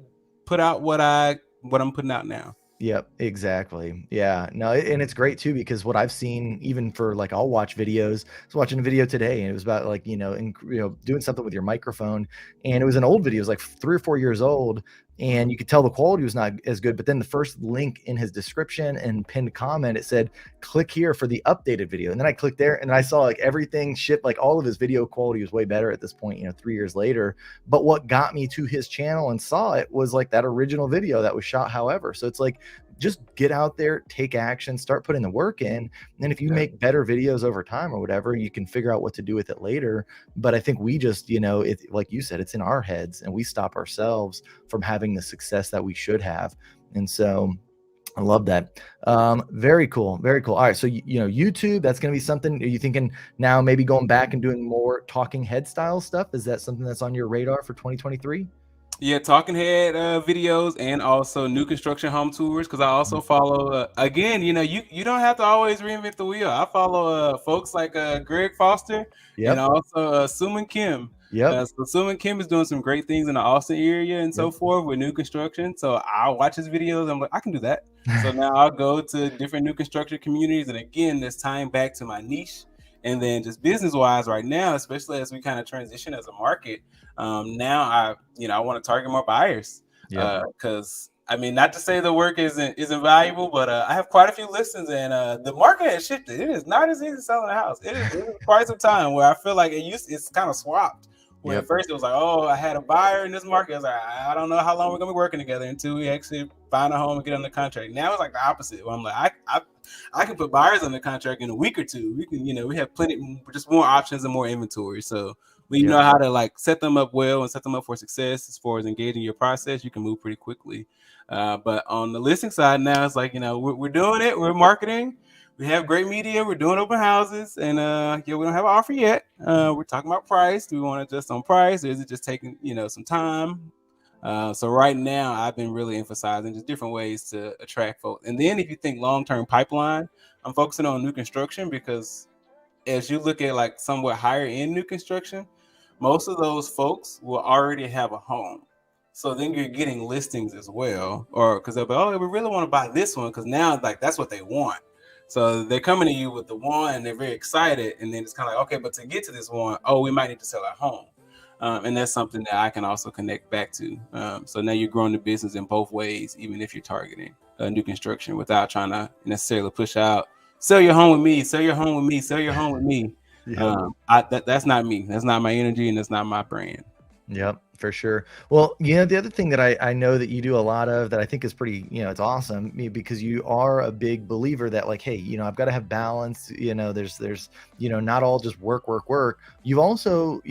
put out what I'm putting out now. Yep, exactly. Yeah, no, and it's great too, because what I've seen, even for like, I'll watch videos. I was watching a video today, and it was about like, doing something with your microphone, and it was an old video. It was like 3 or 4 years old, and you could tell the quality was not as good. But then the first link in his description and pinned comment, it said, "Click here for the updated video." And then I clicked there, and I saw like everything shipped, like all of his video quality was way better at this point, 3 years later. But what got me to his channel and saw it was like that original video that was shot. However, so it's like, just get out there, take action, start putting the work in. And then if you make better videos over time or whatever, you can figure out what to do with it later. But I think we just, like you said, it's in our heads, and we stop ourselves from having the success that we should have. And so I love that. Very cool. Very cool. All right. So, YouTube, that's going to be something. Are you thinking now maybe going back and doing more talking head style stuff? Is that something that's on your radar for 2023? Yeah, talking head videos, and also new construction home tours, because I also follow again, you don't have to always reinvent the wheel. I follow folks like Greg Foster and also Suman Kim. So Suman Kim is doing some great things in the Austin area and so forth with new construction. So I'll watch his videos. I'm like, I can do that. So now I'll go to different new construction communities, and again, this tying back to my niche. And then just business wise right now, especially as we kind of transition as a market, now I want to target more buyers, because I mean, not to say the work isn't valuable, but I have quite a few listings, and the market has shifted. It is not as easy selling a house. It is quite some time where I feel like it's kind of swapped. Where at first it was like, oh, I had a buyer in this market. I was like, I don't know how long we're gonna be working together until we actually find a home and get on the contract. Now it's like the opposite. Where I'm like, I can put buyers on the contract in a week or two. We can, we have plenty, just more options and more inventory. So we know how to like set them up well and set them up for success. As far as engaging your process, you can move pretty quickly. But on the listing side now, it's like, we're doing it. We're marketing. We have great media. We're doing open houses, and we don't have an offer yet. We're talking about price. Do we want to adjust on price, or is it just taking some time? So right now, I've been really emphasizing just different ways to attract folks. And then if you think long-term pipeline, I'm focusing on new construction, because as you look at like somewhat higher end new construction, most of those folks will already have a home. So then you're getting listings as well, or because they'll be, oh, we really want to buy this one, because now like that's what they want. So they're coming to you with the one, and they're very excited, and then it's kind of like, okay, but to get to this one, we might need to sell our home. And that's something that I can also connect back to. So now you're growing the business in both ways, even if you're targeting new construction without trying to necessarily push out, sell your home with me, sell your home with me, sell your home with me. That's not me. That's not my energy, and that's not my brand. Yep, for sure. Well, the other thing that I know that you do a lot of that I think is pretty, it's awesome, because you are a big believer that like, hey, I've got to have balance. There's not all just work. You've also,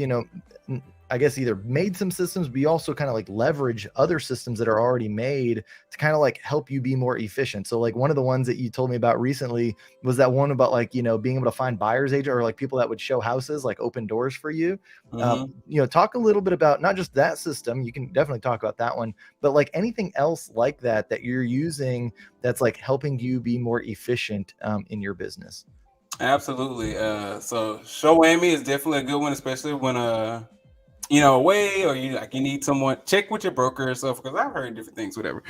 I guess either made some systems, but you also kind of like leverage other systems that are already made to kind of like help you be more efficient. So like one of the ones that you told me about recently was that one about like, being able to find buyer's agent, or like people that would show houses, like open doors for you. Talk a little bit about not just that system. You can definitely talk about that one, but like anything else like that you're using that's like helping you be more efficient in your business. Absolutely. So show whammy is definitely a good one, especially when away, or you need someone. Check with your broker or stuff, because I've heard different things, whatever.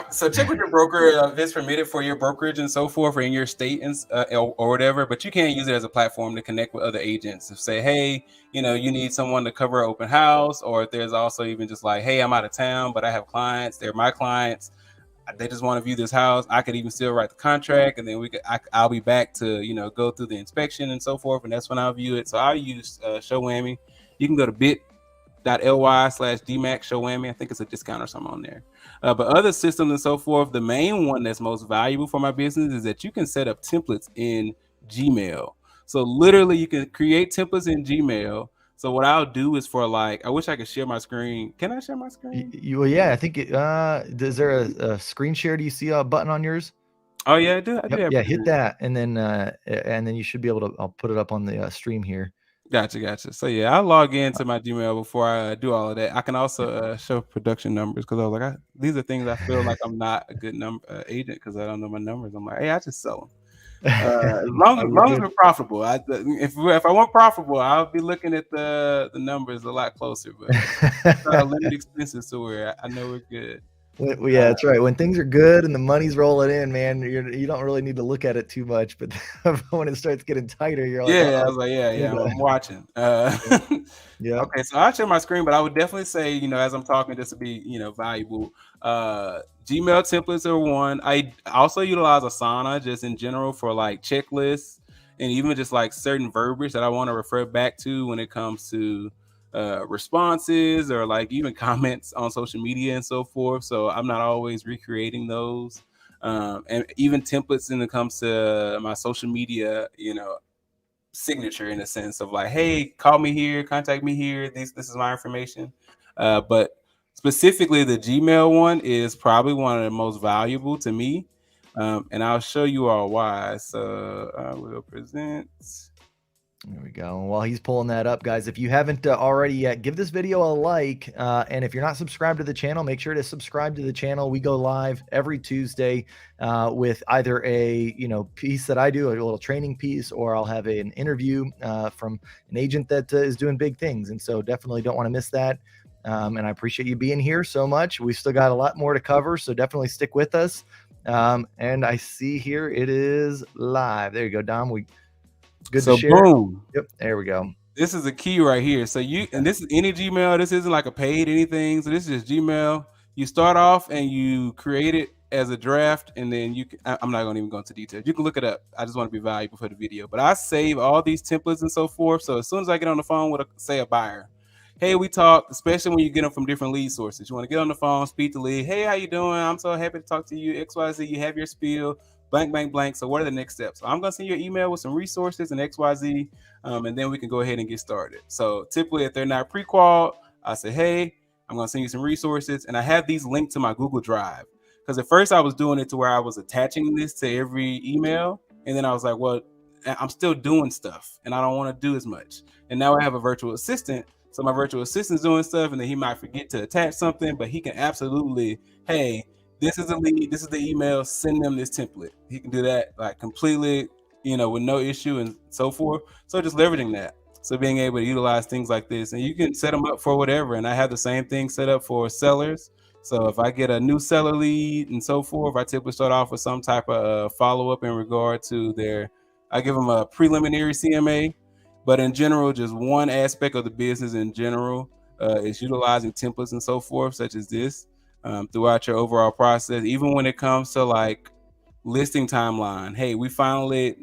So check with your broker if it's permitted for your brokerage and so forth, or in your state and or whatever. But you can't use it as a platform to connect with other agents. If say, hey, you need someone to cover an open house, or if there's also even just like, hey, I'm out of town, but I have clients. They're my clients. They just want to view this house. I could even still write the contract, and then I'll be back to go through the inspection and so forth, and that's when I'll view it. So I'll use Show Whammy. You can go to bit.ly/DMAX Show Whammy. I think it's a discount or something on there. But other systems and so forth, the main one that's most valuable for my business is that you can set up templates in Gmail. So literally you can create templates in Gmail. So what I'll do is for like, I wish I could share my screen. Can I share my screen? Well, yeah, I think is there a screen share? Do you see a button on yours? Oh yeah, I do have Yeah, hit present. that, and then you should be able to. I'll put it up on the stream here. Gotcha. So yeah, I log into my Gmail before I do all of that. I can also show production numbers because I was like, these are things I feel like I'm not a good number agent because I don't know my numbers. I'm like, hey, I just sell them. As long Oh, as you're long as good. we're profitable. If I want profitable, I'll be looking at the numbers a lot closer. But try to limit expenses to where I know we're good. Yeah, that's right. When things are good and the money's rolling in, man, you don't really need to look at it too much. But when it starts getting tighter, you're like, Yeah, I oh, was like, yeah, I'm watching. yeah, Okay, so I'll share my screen, but I would definitely say, as I'm talking, just to be, valuable. Gmail templates are one. I also utilize Asana just in general for like checklists and even just like certain verbiage that I want to refer back to when it comes to responses or like even comments on social media and so forth. So I'm not always recreating those. And even templates when it comes to my social media, signature in a sense of like, hey, call me here, contact me here. This is my information. But specifically, the Gmail one is probably one of the most valuable to me, and I'll show you all why. So I will present. There we go. While he's pulling that up, guys, if you haven't already yet, give this video a like. And if you're not subscribed to the channel, make sure to subscribe to the channel. We go live every Tuesday with either a piece that I do, a little training piece, or I'll have an interview from an agent that is doing big things. And so definitely don't want to miss that. And I appreciate you being here so much. We've still got a lot more to cover, so definitely stick with us. And I see here it is live. There you go, Dom. Good So to share. boom. Yep, there we go. This is a key right here. So and this is any Gmail. This isn't like a paid anything. So this is just Gmail. You start off and you create it as a draft, and then I'm not gonna even go into details. You can look it up. I just want to be valuable for the video. But I save all these templates and so forth. So as soon as I get on the phone with a buyer, hey, we talk, especially when you get them from different lead sources. You want to get on the phone, speak to lead. Hey, how you doing? I'm so happy to talk to you. XYZ, you have your spiel, blank, blank, blank. So what are the next steps? So I'm going to send you an email with some resources and XYZ, and then we can go ahead and get started. So typically, if they're not pre-qualified, I say, hey, I'm going to send you some resources. And I have these linked to my Google Drive. Because at first I was doing it to where I was attaching this to every email. And then I was like, well, I'm still doing stuff and I don't want to do as much. And now I have a virtual assistant. So my virtual assistant's doing stuff, and then he might forget to attach something, but he can absolutely, hey, this is the lead, this is the email, send them this template. He can do that like completely, with no issue and so forth. So just leveraging that. So being able to utilize things like this, and you can set them up for whatever. And I have the same thing set up for sellers. So if I get a new seller lead and so forth, I typically start off with some type of follow-up in regard to I give them a preliminary CMA. But in general, just one aspect of the business in general is utilizing templates and so forth, such as this, throughout your overall process. Even when it comes to like listing timeline, hey, we signed the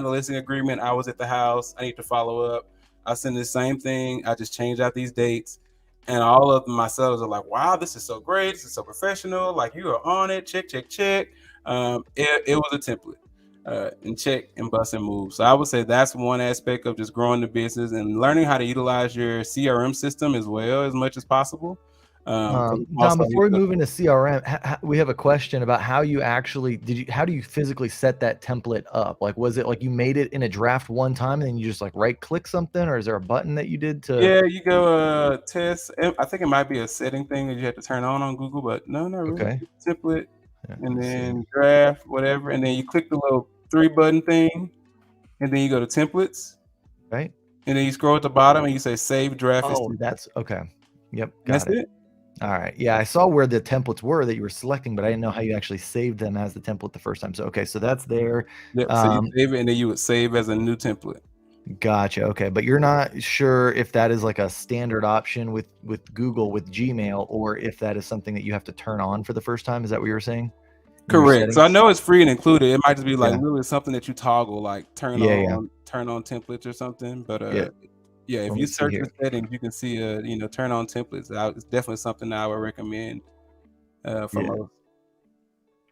listing agreement. I was at the house. I need to follow up. I send the same thing. I just change out these dates. And all of my sellers are like, wow, this is so great. This is so professional. Like, you are on it. Check. It was a template. And check and bust and move. So I would say that's one aspect of just growing the business and learning how to utilize your CRM system as well as much as possible. Dom, before we move into CRM, we have a question about how you actually how do you physically set that template up? Like, was it like you made it in a draft one time and then you just like right click something, or is there a button that you did to? Yeah, you go test. I think it might be a setting thing that you have to turn on Google, but no, really. Okay. Template, and then draft, whatever, and then you click the little 3-button thing, and then you go to templates, right? And then you scroll at the bottom and you say save draft. Oh, that's okay. Yep, that's it. All right. Yeah, I saw where the templates were that you were selecting, but I didn't know how you actually saved them as the template the first time. So okay, so that's there. Yep. So you save it, and then you would save as a new template. Gotcha. Okay, but you're not sure if that is like a standard option with Google with Gmail, or if that is something that you have to turn on for the first time. Is that what you were saying? Correct. So I know it's free and included. It might just be like literally something that you toggle, like turn on templates or something. But if you search the settings, you can see turn on templates. It's definitely something that I would recommend for most.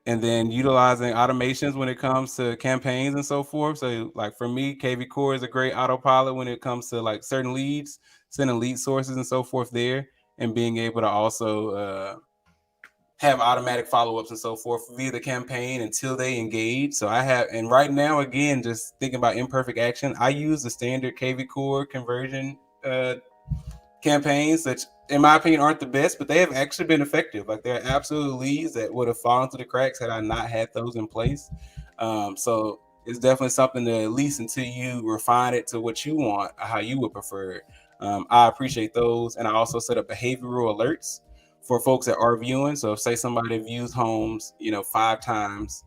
And then utilizing automations when it comes to campaigns and so forth. So like for me, KV Core is a great autopilot when it comes to like certain leads, sending lead sources and so forth there, and being able to also have automatic follow-ups and so forth via the campaign until they engage. So and right now, again, just thinking about imperfect action, I use the standard KV Core conversion campaigns, which in my opinion aren't the best, but they have actually been effective. Like, there are absolute leads that would have fallen through the cracks had I not had those in place. So it's definitely something to, at least until you refine it to what you want, how you would prefer it. I appreciate those. And I also set up behavioral alerts for folks that are viewing. So if, say, somebody views homes, 5 times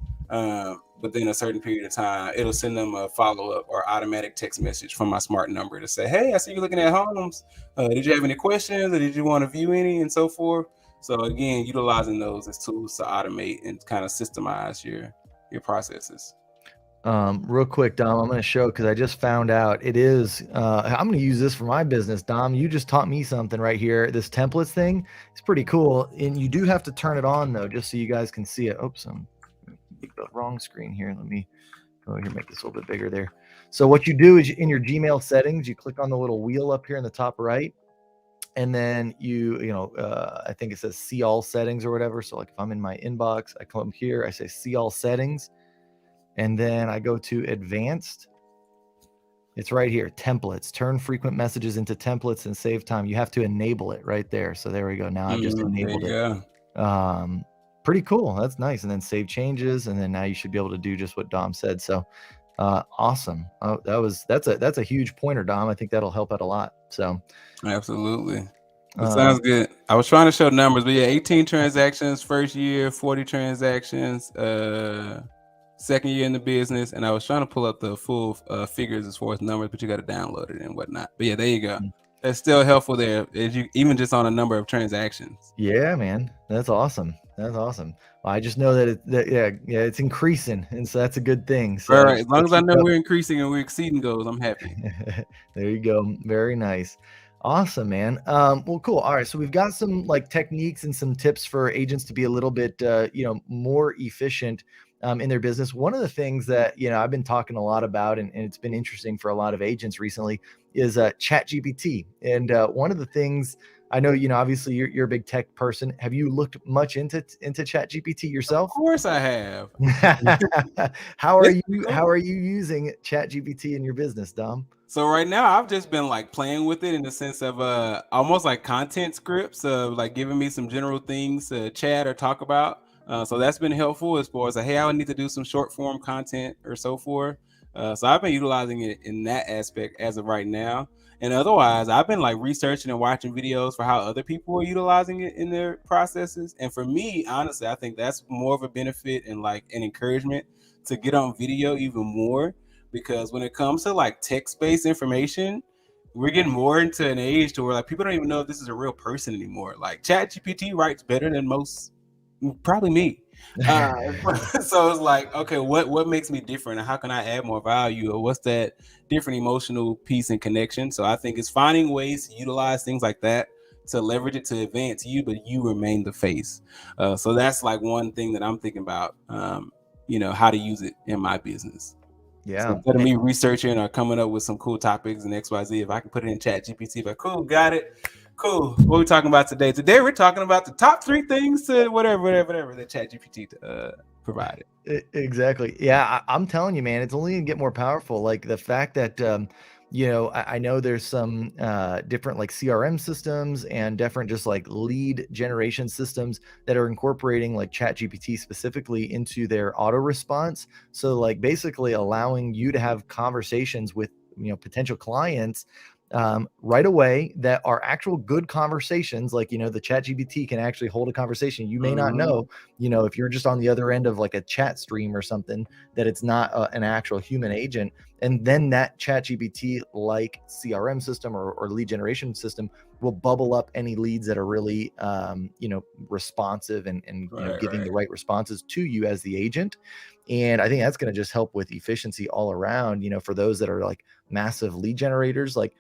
within a certain period of time, it'll send them a follow-up or automatic text message from my smart number to say, hey, I see you looking at homes. Did you have any questions, or did you want to view any, and so forth? So again, utilizing those as tools to automate and kind of systemize your processes. Real quick, Dom, I'm going to show, because I just found out it is, I'm going to use this for my business. Dom, you just taught me something right here. This templates thing, it's pretty cool. And you do have to turn it on though, just so you guys can see it. Oops, I'm the wrong screen here. Let me go here, make this a little bit bigger there. So what you do is, in your Gmail settings, you click on the little wheel up here in the top right, and then I think it says see all settings or whatever. So like if I'm in my inbox, I come here, I say see all settings, and then I go to advanced. It's right here, templates, turn frequent messages into templates and save time. You have to enable it right there. So there we go. Now I've just enabled it. Pretty cool. That's nice. And then save changes. And then now you should be able to do just what Dom said. So awesome. Oh, that's a huge pointer, Dom. I think that'll help out a lot. So absolutely. It sounds good. I was trying to show numbers, but yeah, 18 transactions first year, 40 transactions second year in the business, and I was trying to pull up the full figures as far as numbers, but you got to download it and whatnot. But yeah, there you go. That's still helpful there, even just on a number of transactions. Yeah, man, that's awesome. That's awesome. Well, I just know that it's increasing, and so that's a good thing. So all right, as long as I know we're increasing and we're exceeding goals, I'm happy. There you go. Very nice. Awesome, man. Well, cool. All right. So we've got some like techniques and some tips for agents to be a little bit, more efficient in their business. One of the things that, I've been talking a lot about, and it's been interesting for a lot of agents recently, is ChatGPT. And one of the things I know, obviously you're a big tech person. Have you looked much into ChatGPT yourself? Of course I have. How are you using ChatGPT in your business, Dom? So right now I've just been like playing with it in the sense of almost like content scripts, like giving me some general things to chat or talk about. So that's been helpful as far as hey, I would need to do some short form content or so forth. So I've been utilizing it in that aspect as of right now. And otherwise, I've been like researching and watching videos for how other people are utilizing it in their processes. And for me, honestly, I think that's more of a benefit and like an encouragement to get on video even more, because when it comes to like text-based information, we're getting more into an age to where like people don't even know if this is a real person anymore. Like ChatGPT writes better than most, probably me. So it's like, okay, what makes me different, and how can I add more value, or what's that different emotional piece and connection? So I think it's finding ways to utilize things like that to leverage it to advance you, but you remain the face. So that's like one thing that I'm thinking about, how to use it in my business. Yeah. So instead of me researching or coming up with some cool topics and XYZ, if I can put it in ChatGPT, but cool, got it. Cool. What are we talking about today? Today we're talking about the top 3 things to whatever that ChatGPT provided. Exactly. Yeah, I'm telling you, man, it's only gonna get more powerful. Like the fact that I know there's some different like CRM systems and different just like lead generation systems that are incorporating like ChatGPT specifically into their auto response. So like basically allowing you to have conversations with potential clients right away that are actual good conversations. Like, the ChatGPT can actually hold a conversation. You may not know, if you're just on the other end of like a chat stream or something, that it's not an actual human agent. And then that ChatGPT like CRM system or lead generation system will bubble up any leads that are really, responsive and giving the right responses to you as the agent. And I think that's going to just help with efficiency all around, for those that are like massive lead generators. Like,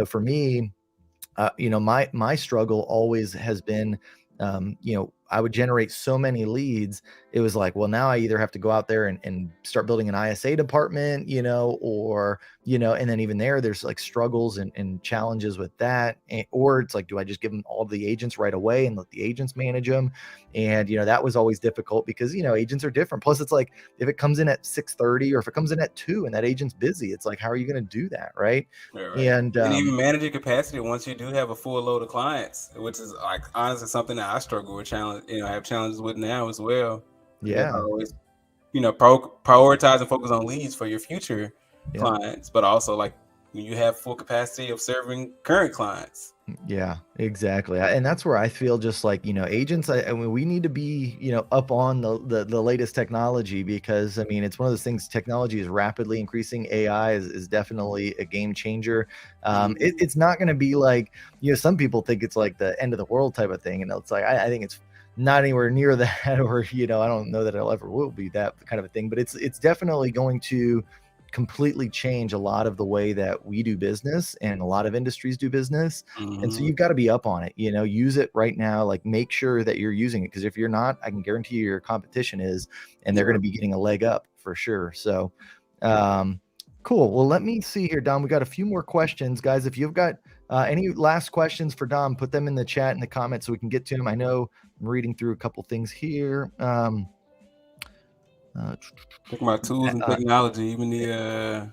for me, my struggle always has been, I would generate so many leads. It was like, well, now I either have to go out there and start building an ISA department, or, and then even there's like struggles and challenges with that. Or it's like, do I just give them all the agents right away and let the agents manage them? And, that was always difficult because, agents are different. Plus it's like, if it comes in at 6:30 or if it comes in at 2 and that agent's busy, it's like, how are you going to do that? Right. Right. And even managing capacity once you do have a full load of clients, which is like honestly something that I struggle with, I have challenges with now as well. Yeah. Always, prioritize and focus on leads for your future clients, but also like when you have full capacity of serving current clients. Yeah, exactly. And that's where I feel just like, agents, I mean, we need to be, up on the latest technology, because I mean, it's one of those things, technology is rapidly increasing. AI is definitely a game changer. It's not going to be like, some people think it's like the end of the world type of thing. And it's like, I think it's not anywhere near that, or, I don't know that it'll ever will be that kind of a thing, but it's definitely going to completely change a lot of the way that we do business and a lot of industries do business. And so you've got to be up on it, use it right now, like make sure that you're using it. Because if you're not, I can guarantee you your competition is, and they're going to be getting a leg up for sure. So cool. Well, let me see here, Dom. We got a few more questions, guys. If you've got any last questions for Dom, put them in the chat in the comments so we can get to them. I know I'm reading through a couple things here. Talking about tools and technology, even the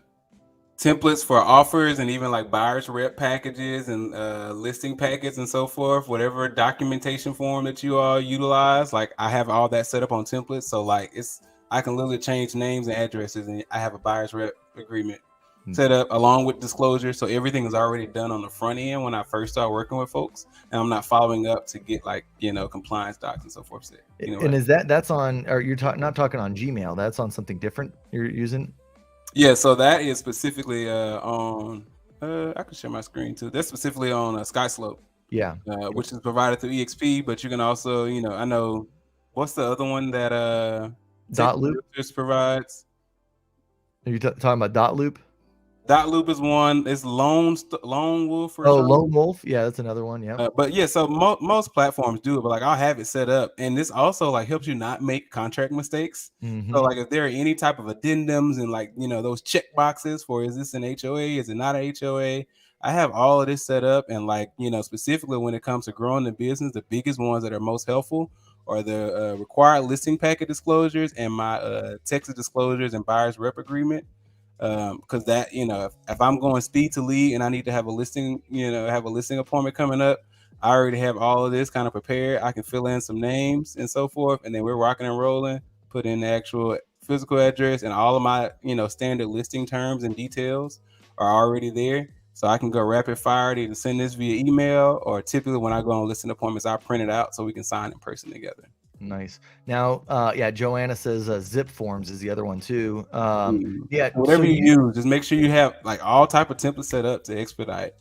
templates for offers, and even like buyers rep packages and listing packets and so forth, whatever documentation form that you all utilize, like I have all that set up on templates. So like I can literally change names and addresses, and I have a buyer's rep agreement set up along with disclosure. So everything is already done on the front end when I first start working with folks, and I'm not following up to get like, compliance docs and so forth. And is that's on, or you're not talking on Gmail, that's on something different you're using? Yeah, so that is specifically on, I can share my screen too. That's specifically on SkySlope. Yeah. Which is provided through EXP, but you can also, I know, what's the other one that Dotloop just provides? Are you talking about Dotloop? Dotloop is one. It's Lone Wolf. Lone Wolf. Yeah, that's another one. Yeah. But yeah, so most platforms do it, but like I'll have it set up, and this also like helps you not make contract mistakes. So like if there are any type of addendums and like those check boxes for, is this an HOA? Is it not an HOA? I have all of this set up, and like specifically when it comes to growing the business, the biggest ones that are most helpful are the required listing packet disclosures and my Texas disclosures and buyer's rep agreement. Because that, if I'm going speed to lead and I need to have a listing, have a listing appointment coming up, I already have all of this kind of prepared. I can fill in some names and so forth, and then we're rocking and rolling, put in the actual physical address, and all of my, standard listing terms and details are already there. So I can go rapid fire to either send this via email, or typically when I go on listing appointments, I print it out so we can sign in person together. Nice. Now, Joanna says zip forms is the other one too. Yeah, whatever you use, just make sure you have like all type of templates set up to expedite.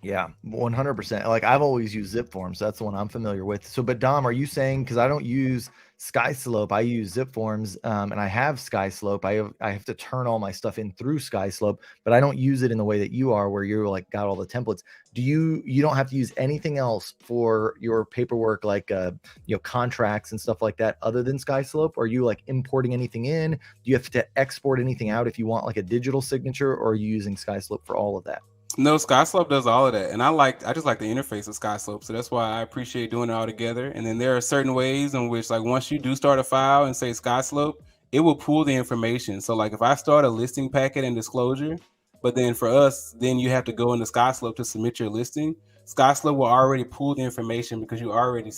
Yeah, 100%. Like I've always used zip forms. That's the one I'm familiar with. So, but Dom, are you saying, because I don't use SkySlope, I use zip forms, and I have SkySlope. I have to turn all my stuff in through SkySlope, but I don't use it in the way that you are, where you're like got all the templates. Do you don't have to use anything else for your paperwork, like contracts and stuff like that, other than SkySlope? Are you like importing anything in? Do you have to export anything out if you want like a digital signature, or are you using SkySlope for all of that? No, SkySlope does all of that, and I just like the interface of SkySlope, so that's why I appreciate doing it all together. And then there are certain ways in which, like, once you do start a file and say SkySlope, it will pull the information. So, like, if I start a listing packet and disclosure, but then for us, then you have to go into SkySlope to submit your listing. SkySlope will already pull the information because you already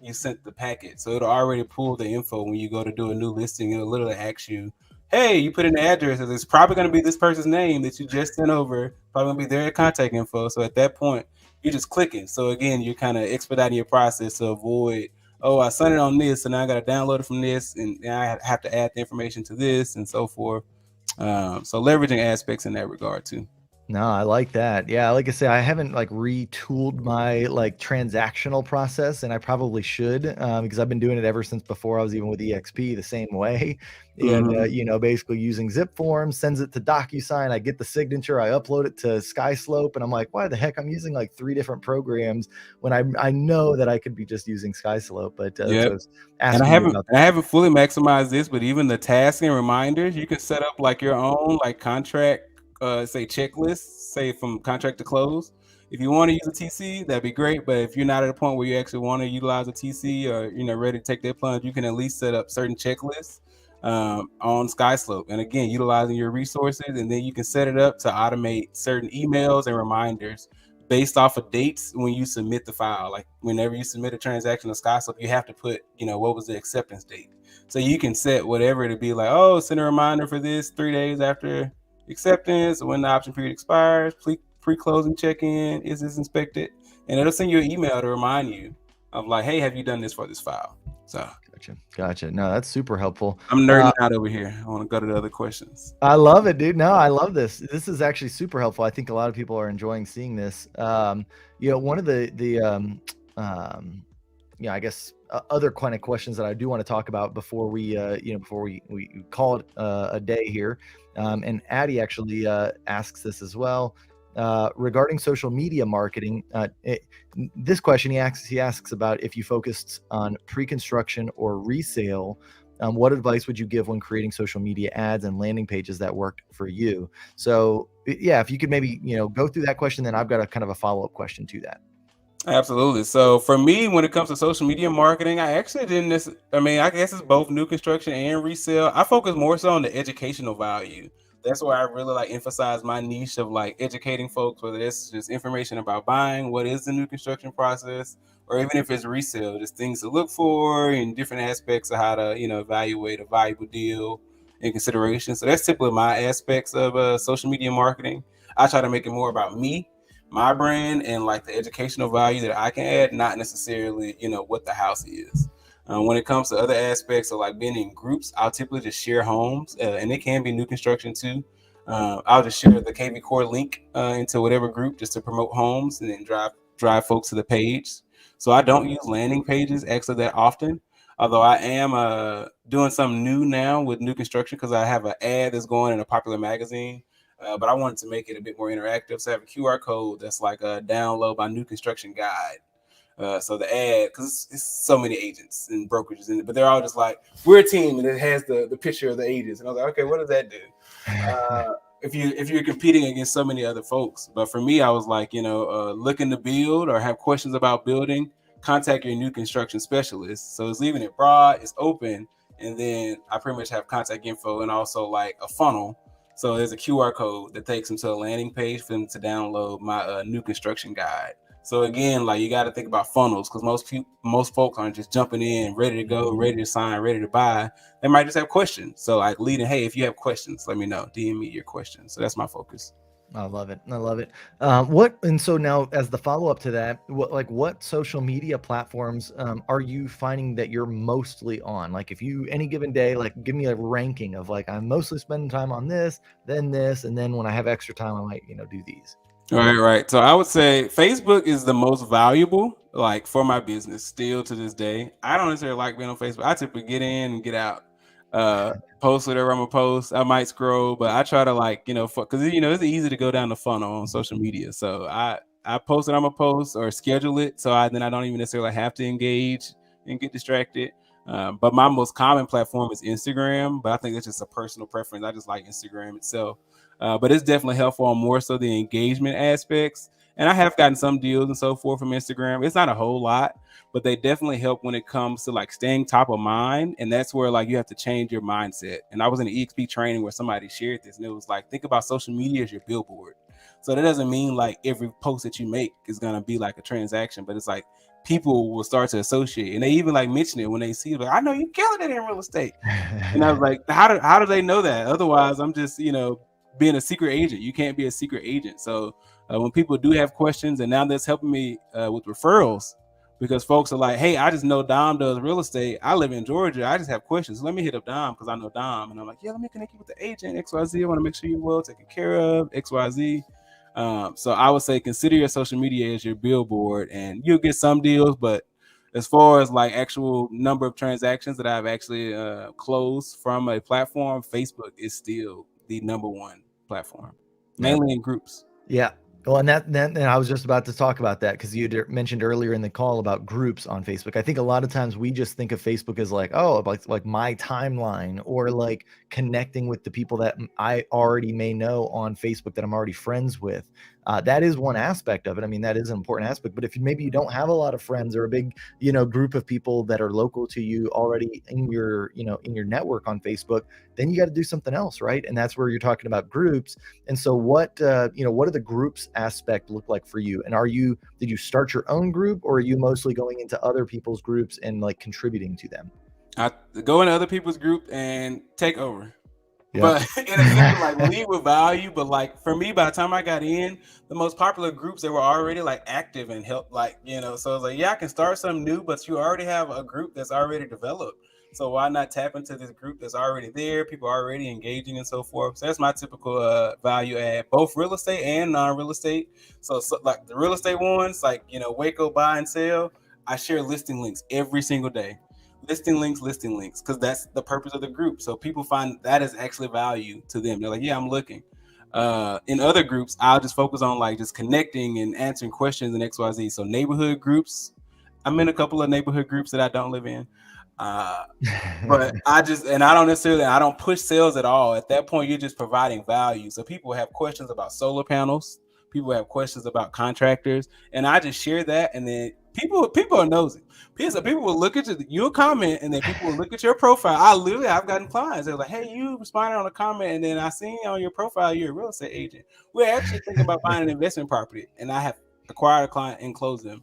you sent the packet, so it'll already pull the info when you go to do a new listing. It'll literally ask you, hey, you put in the address, it's probably going to be this person's name that you just sent over, probably going to be their contact info. So at that point, you're just clicking. So again, you're kind of expediting your process to avoid, oh, I sent it on this, and now I got to download it from this, and I have to add the information to this, and so forth. So leveraging aspects in that regard too. No, I like that. Yeah, like I say, I haven't like retooled my like transactional process, and I probably should, because I've been doing it ever since before I was even with EXP the same way. And Mhm. basically using zip forms, sends it to DocuSign. I get the signature, I upload it to SkySlope, and I'm like, why the heck I'm using like 3 different programs when I know that I could be just using SkySlope. But that's what I Yep. was And I asking you haven't about. I haven't fully maximized this, but even the tasks and reminders, you can set up like your own like contract, say checklist, say from contract to close. If you want to use a TC, that'd be great. But if you're not at a point where you actually want to utilize a TC or ready to take that plunge, you can at least set up certain checklists on SkySlope. And again, utilizing your resources, and then you can set it up to automate certain emails and reminders based off of dates when you submit the file. Like whenever you submit a transaction to SkySlope, you have to put, what was the acceptance date. So you can set whatever to be like, oh, send a reminder for this 3 days after acceptance, when the option period expires, pre-closing check-in, is this inspected? And it'll send you an email to remind you of like, hey, have you done this for this file? So Gotcha. No, that's super helpful. I'm nerding out over here. I want to go to the other questions. I love it, dude. No, I love this. This is actually super helpful. I think a lot of people are enjoying seeing this. One of I guess other kind of questions that I do want to talk about before we call it a day here. And Addie actually asks this as well regarding social media marketing. This question he asks about if you focused on pre-construction or resale. What advice would you give when creating social media ads and landing pages that worked for you? So yeah, if you could maybe, go through that question, then I've got a kind of a follow-up question to that. Absolutely. So for me, when it comes to social media marketing, I actually didn't. I guess it's both new construction and resale. I focus more so on the educational value. That's where I really like emphasize my niche of like educating folks, whether it's just information about buying, what is the new construction process, or even if it's resale, just things to look for and different aspects of how to, evaluate a valuable deal in consideration. So that's typically my aspects of social media marketing. I try to make it more about me, my brand, and like the educational value that I can add, not necessarily, what the house is. When it comes to other aspects of like being in groups, I'll typically just share homes, and it can be new construction too. I'll just share the KV Core link into whatever group just to promote homes, and then drive folks to the page. So I don't use landing pages actually that often, although I am doing something new now with new construction because I have an ad that's going in a popular magazine. But I wanted to make it a bit more interactive. So I have a QR code that's like a download my new construction guide. So the ad, because it's so many agents and brokerages in it, but they're all just like, we're a team, and it has the picture of the agents. And I was like, okay, what does that do? If you're competing against so many other folks. But for me, I was like, looking to build or have questions about building, contact your new construction specialist. So it's leaving it broad, it's open, and then I pretty much have contact info and also like a funnel. So there's a QR code that takes them to a landing page for them to download my new construction guide. So again, like you got to think about funnels, because most folks aren't just jumping in, ready to go, ready to sign, ready to buy. They might just have questions. So like leading, hey, if you have questions, let me know. DM me your questions. So that's my focus. I love it. And so now as the follow-up to that, what social media platforms are you finding that you're mostly on? Like if you, any given day, like give me a ranking of like, I'm mostly spending time on this, and then when I have extra time, I might, do these. Right. So I would say Facebook is the most valuable, like for my business still to this day. I don't necessarily like being on Facebook. I typically get in and get out. Post whatever I'm gonna post. I might scroll, but I try to like, because it's easy to go down the funnel on social media. So I post what I'm gonna post or schedule it, so then I don't even necessarily have to engage and get distracted. But my most common platform is Instagram, but I think that's just a personal preference. I just like Instagram itself. But it's definitely helpful on more so the engagement aspects. And I have gotten some deals and so forth from Instagram. It's not a whole lot, but they definitely help when it comes to like staying top of mind. And that's where like you have to change your mindset. And I was in an EXP training where somebody shared this, and it was like, think about social media as your billboard. So that doesn't mean like every post that you make is going to be like a transaction, but it's like people will start to associate, and they even like mention it when they see it. Like, I know you killing it in real estate. And I was like, how do they know that? Otherwise, I'm just, being a secret agent. You can't be a secret agent. So when people do have questions, and now that's helping me with referrals, because folks are like, hey, I just know Dom does real estate. I live in Georgia. I just have questions. Let me hit up Dom because I know Dom. And I'm like, yeah, let me connect you with the agent XYZ. I want to make sure you're well taken care of XYZ. So I would say consider your social media as your billboard, and you'll get some deals. But as far as like actual number of transactions that I've actually closed from a platform, Facebook is still the number one platform, mainly in groups. Yeah. Well, and and I was just about to talk about that because you mentioned earlier in the call about groups on Facebook. I think a lot of times we just think of Facebook as like, oh, like my timeline, or like connecting with the people that I already may know on Facebook that I'm already friends with. That is one aspect of it. I mean, that is an important aspect. But if maybe you don't have a lot of friends or a big, group of people that are local to you already in your, in your network on Facebook, then you got to do something else, right? And that's where you're talking about groups. And so what do the groups aspect look like for you? And did you start your own group, or are you mostly going into other people's groups and like contributing to them? I go into other people's group and take over. Yeah. But in a sense, like lead with value. But like for me, by the time I got in, the most popular groups, they were already like active and help, like, so it's like, yeah, I can start something new, but you already have a group that's already developed. So why not tap into this group that's already there? People are already engaging and so forth. So that's my typical value add, both real estate and non-real estate. So like the real estate ones, like, Waco buy and sell, I share listing links every single day. Listing links, because that's the purpose of the group. So people find that is actually value to them. They're like, yeah, I'm looking. In other groups, I'll just focus on like just connecting and answering questions and XYZ. So neighborhood groups, I'm in a couple of neighborhood groups that I don't live in. But I don't push sales at all. At that point, you're just providing value. So people have questions about solar panels. People have questions about contractors, and I just share that. And then people are nosy. People will look at your comment, and then people will look at your profile. I've gotten clients. They're like, "Hey, you responded on a comment, and then I seen on your profile you're a real estate agent. We're actually thinking about buying an investment property, and I have acquired a client and closed them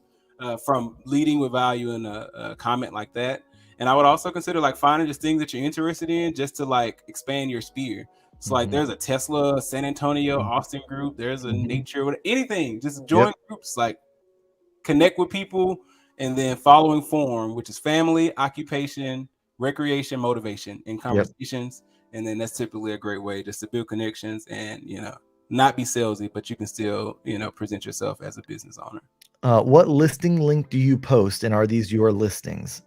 from leading with value in a comment like that." And I would also consider like finding just things that you're interested in, just to like expand your sphere. So like there's a Tesla, San Antonio, Austin group. There's a nature, anything. Just join groups, like connect with people, and then following form, which is family, occupation, recreation, motivation, and conversations. And then that's typically a great way just to build connections and, not be salesy, but you can still, present yourself as a business owner. What listing link do you post, and are these your listings?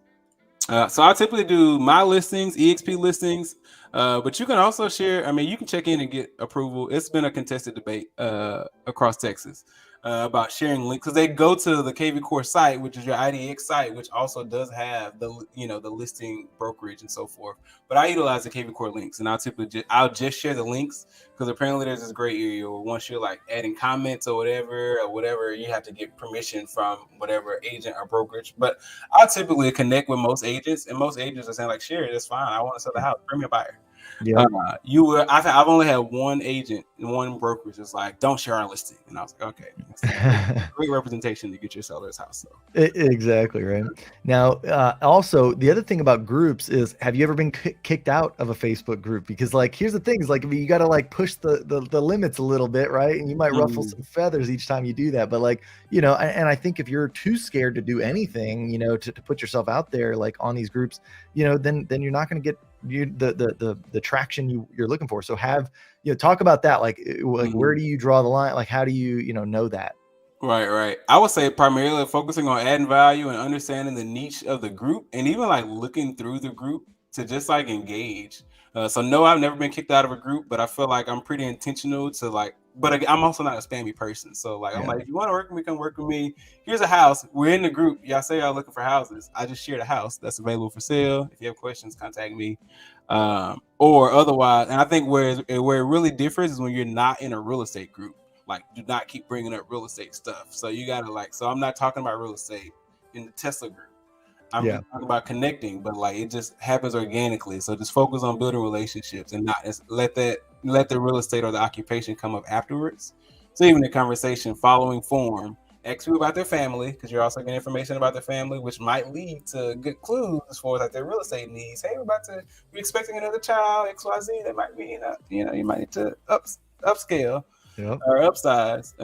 So I typically do my listings, EXP listings, but you can also share. I mean, you can check in and get approval. It's been a contested debate across Texas about sharing links, because they go to the KV Core site, which is your IDX site, which also does have the the listing brokerage and so forth. But I utilize the KV Core links, and I'll just share the links, because apparently there's this gray area where once you're like adding comments or whatever, you have to get permission from whatever agent or brokerage. But I'll typically connect with most agents, and most agents are saying like, "Share, that's fine. I want to sell the house. Bring me a buyer." Yeah. I've only had one agent and one brokerage is like, "Don't share our listing," and I was like, "Okay, great representation to get your seller's house." So exactly right. Now, also the other thing about groups is, have you ever been kicked out of a Facebook group? Because like, here's the thing: is like, you got to like push the limits a little bit, right? And you might ruffle some feathers each time you do that. But like, and I think if you're too scared to do anything, to put yourself out there like on these groups, then you're not going to get the traction you're looking for. So talk about that. Like where do you draw the line? Like how do you know that? Right. I would say primarily focusing on adding value and understanding the niche of the group, and even like looking through the group to just like engage. So no, I've never been kicked out of a group, but I feel like I'm pretty intentional to like, but I'm also not a spammy person. So like, I'm like, if you want to work with me, come work with me. Here's a house. We're in the group. Y'all say y'all looking for houses. I just shared a house that's available for sale. If you have questions, contact me. Or otherwise, and I think where it really differs is when you're not in a real estate group. Like, do not keep bringing up real estate stuff. So you gotta so I'm not talking about real estate in the Tesla group. I'm talking about connecting, but like it just happens organically. So just focus on building relationships and not let the real estate or the occupation come up afterwards. So even the conversation following form, ask people about their family, because you're also getting information about their family, which might lead to good clues as far as like their real estate needs. Hey, we're expecting another child, XYZ. That might be, you might need to upscale or upsize.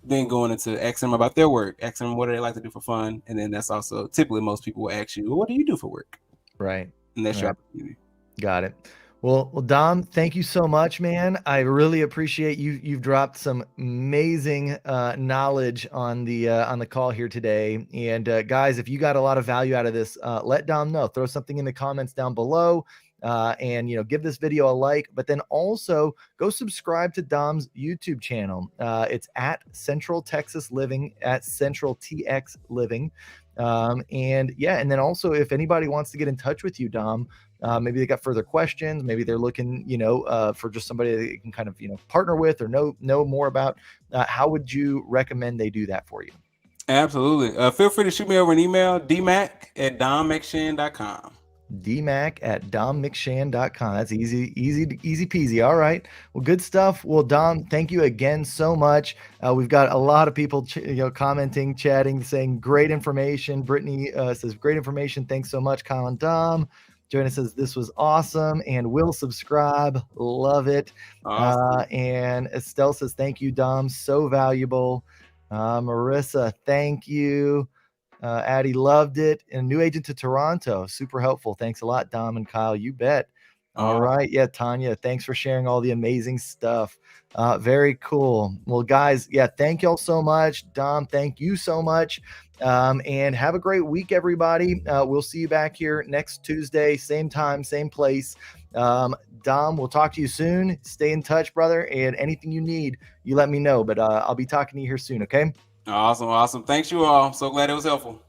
Then going into asking them about their work, asking them what do they like to do for fun, and then that's also typically most people will ask you, well, what do you do for work? Right. And that's your opportunity. Got it. Well, Dom, thank you so much, man. I really appreciate you. You've dropped some amazing knowledge on the call here today. And guys, if you got a lot of value out of this, let Dom know. Throw something in the comments down below, and give this video a like. But then also go subscribe to Dom's YouTube channel. It's at Central Texas Living, at Central TX Living. And then also, if anybody wants to get in touch with you, Dom. Maybe they got further questions. Maybe they're looking, for just somebody that you can kind of, partner with or know more about. How would you recommend they do that for you? Absolutely. Feel free to shoot me over an email, dmac@dommcshan.com. dmac@dommcshan.com. That's easy peasy. All right. Well, good stuff. Well, Dom, thank you again so much. We've got a lot of people, commenting, chatting, saying great information. Brittany says great information. Thanks so much, Colin. Dom. Joanna says this was awesome and will subscribe. Love it. Awesome. And Estelle says thank you, Dom. So valuable. Marissa, thank you. Addie loved it. And new agent to Toronto. Super helpful. Thanks a lot, Dom and Kyle. You bet. All right. Yeah, Tanya, thanks for sharing all the amazing stuff. Very cool. Well, guys, thank y'all so much. Dom, thank you so much. And have a great week, everybody. We'll see you back here next Tuesday, same time, same place. Dom, we'll talk to you soon. Stay in touch, brother. And anything you need, you let me know. But I'll be talking to you here soon, okay? Awesome. Thanks you all. So glad it was helpful.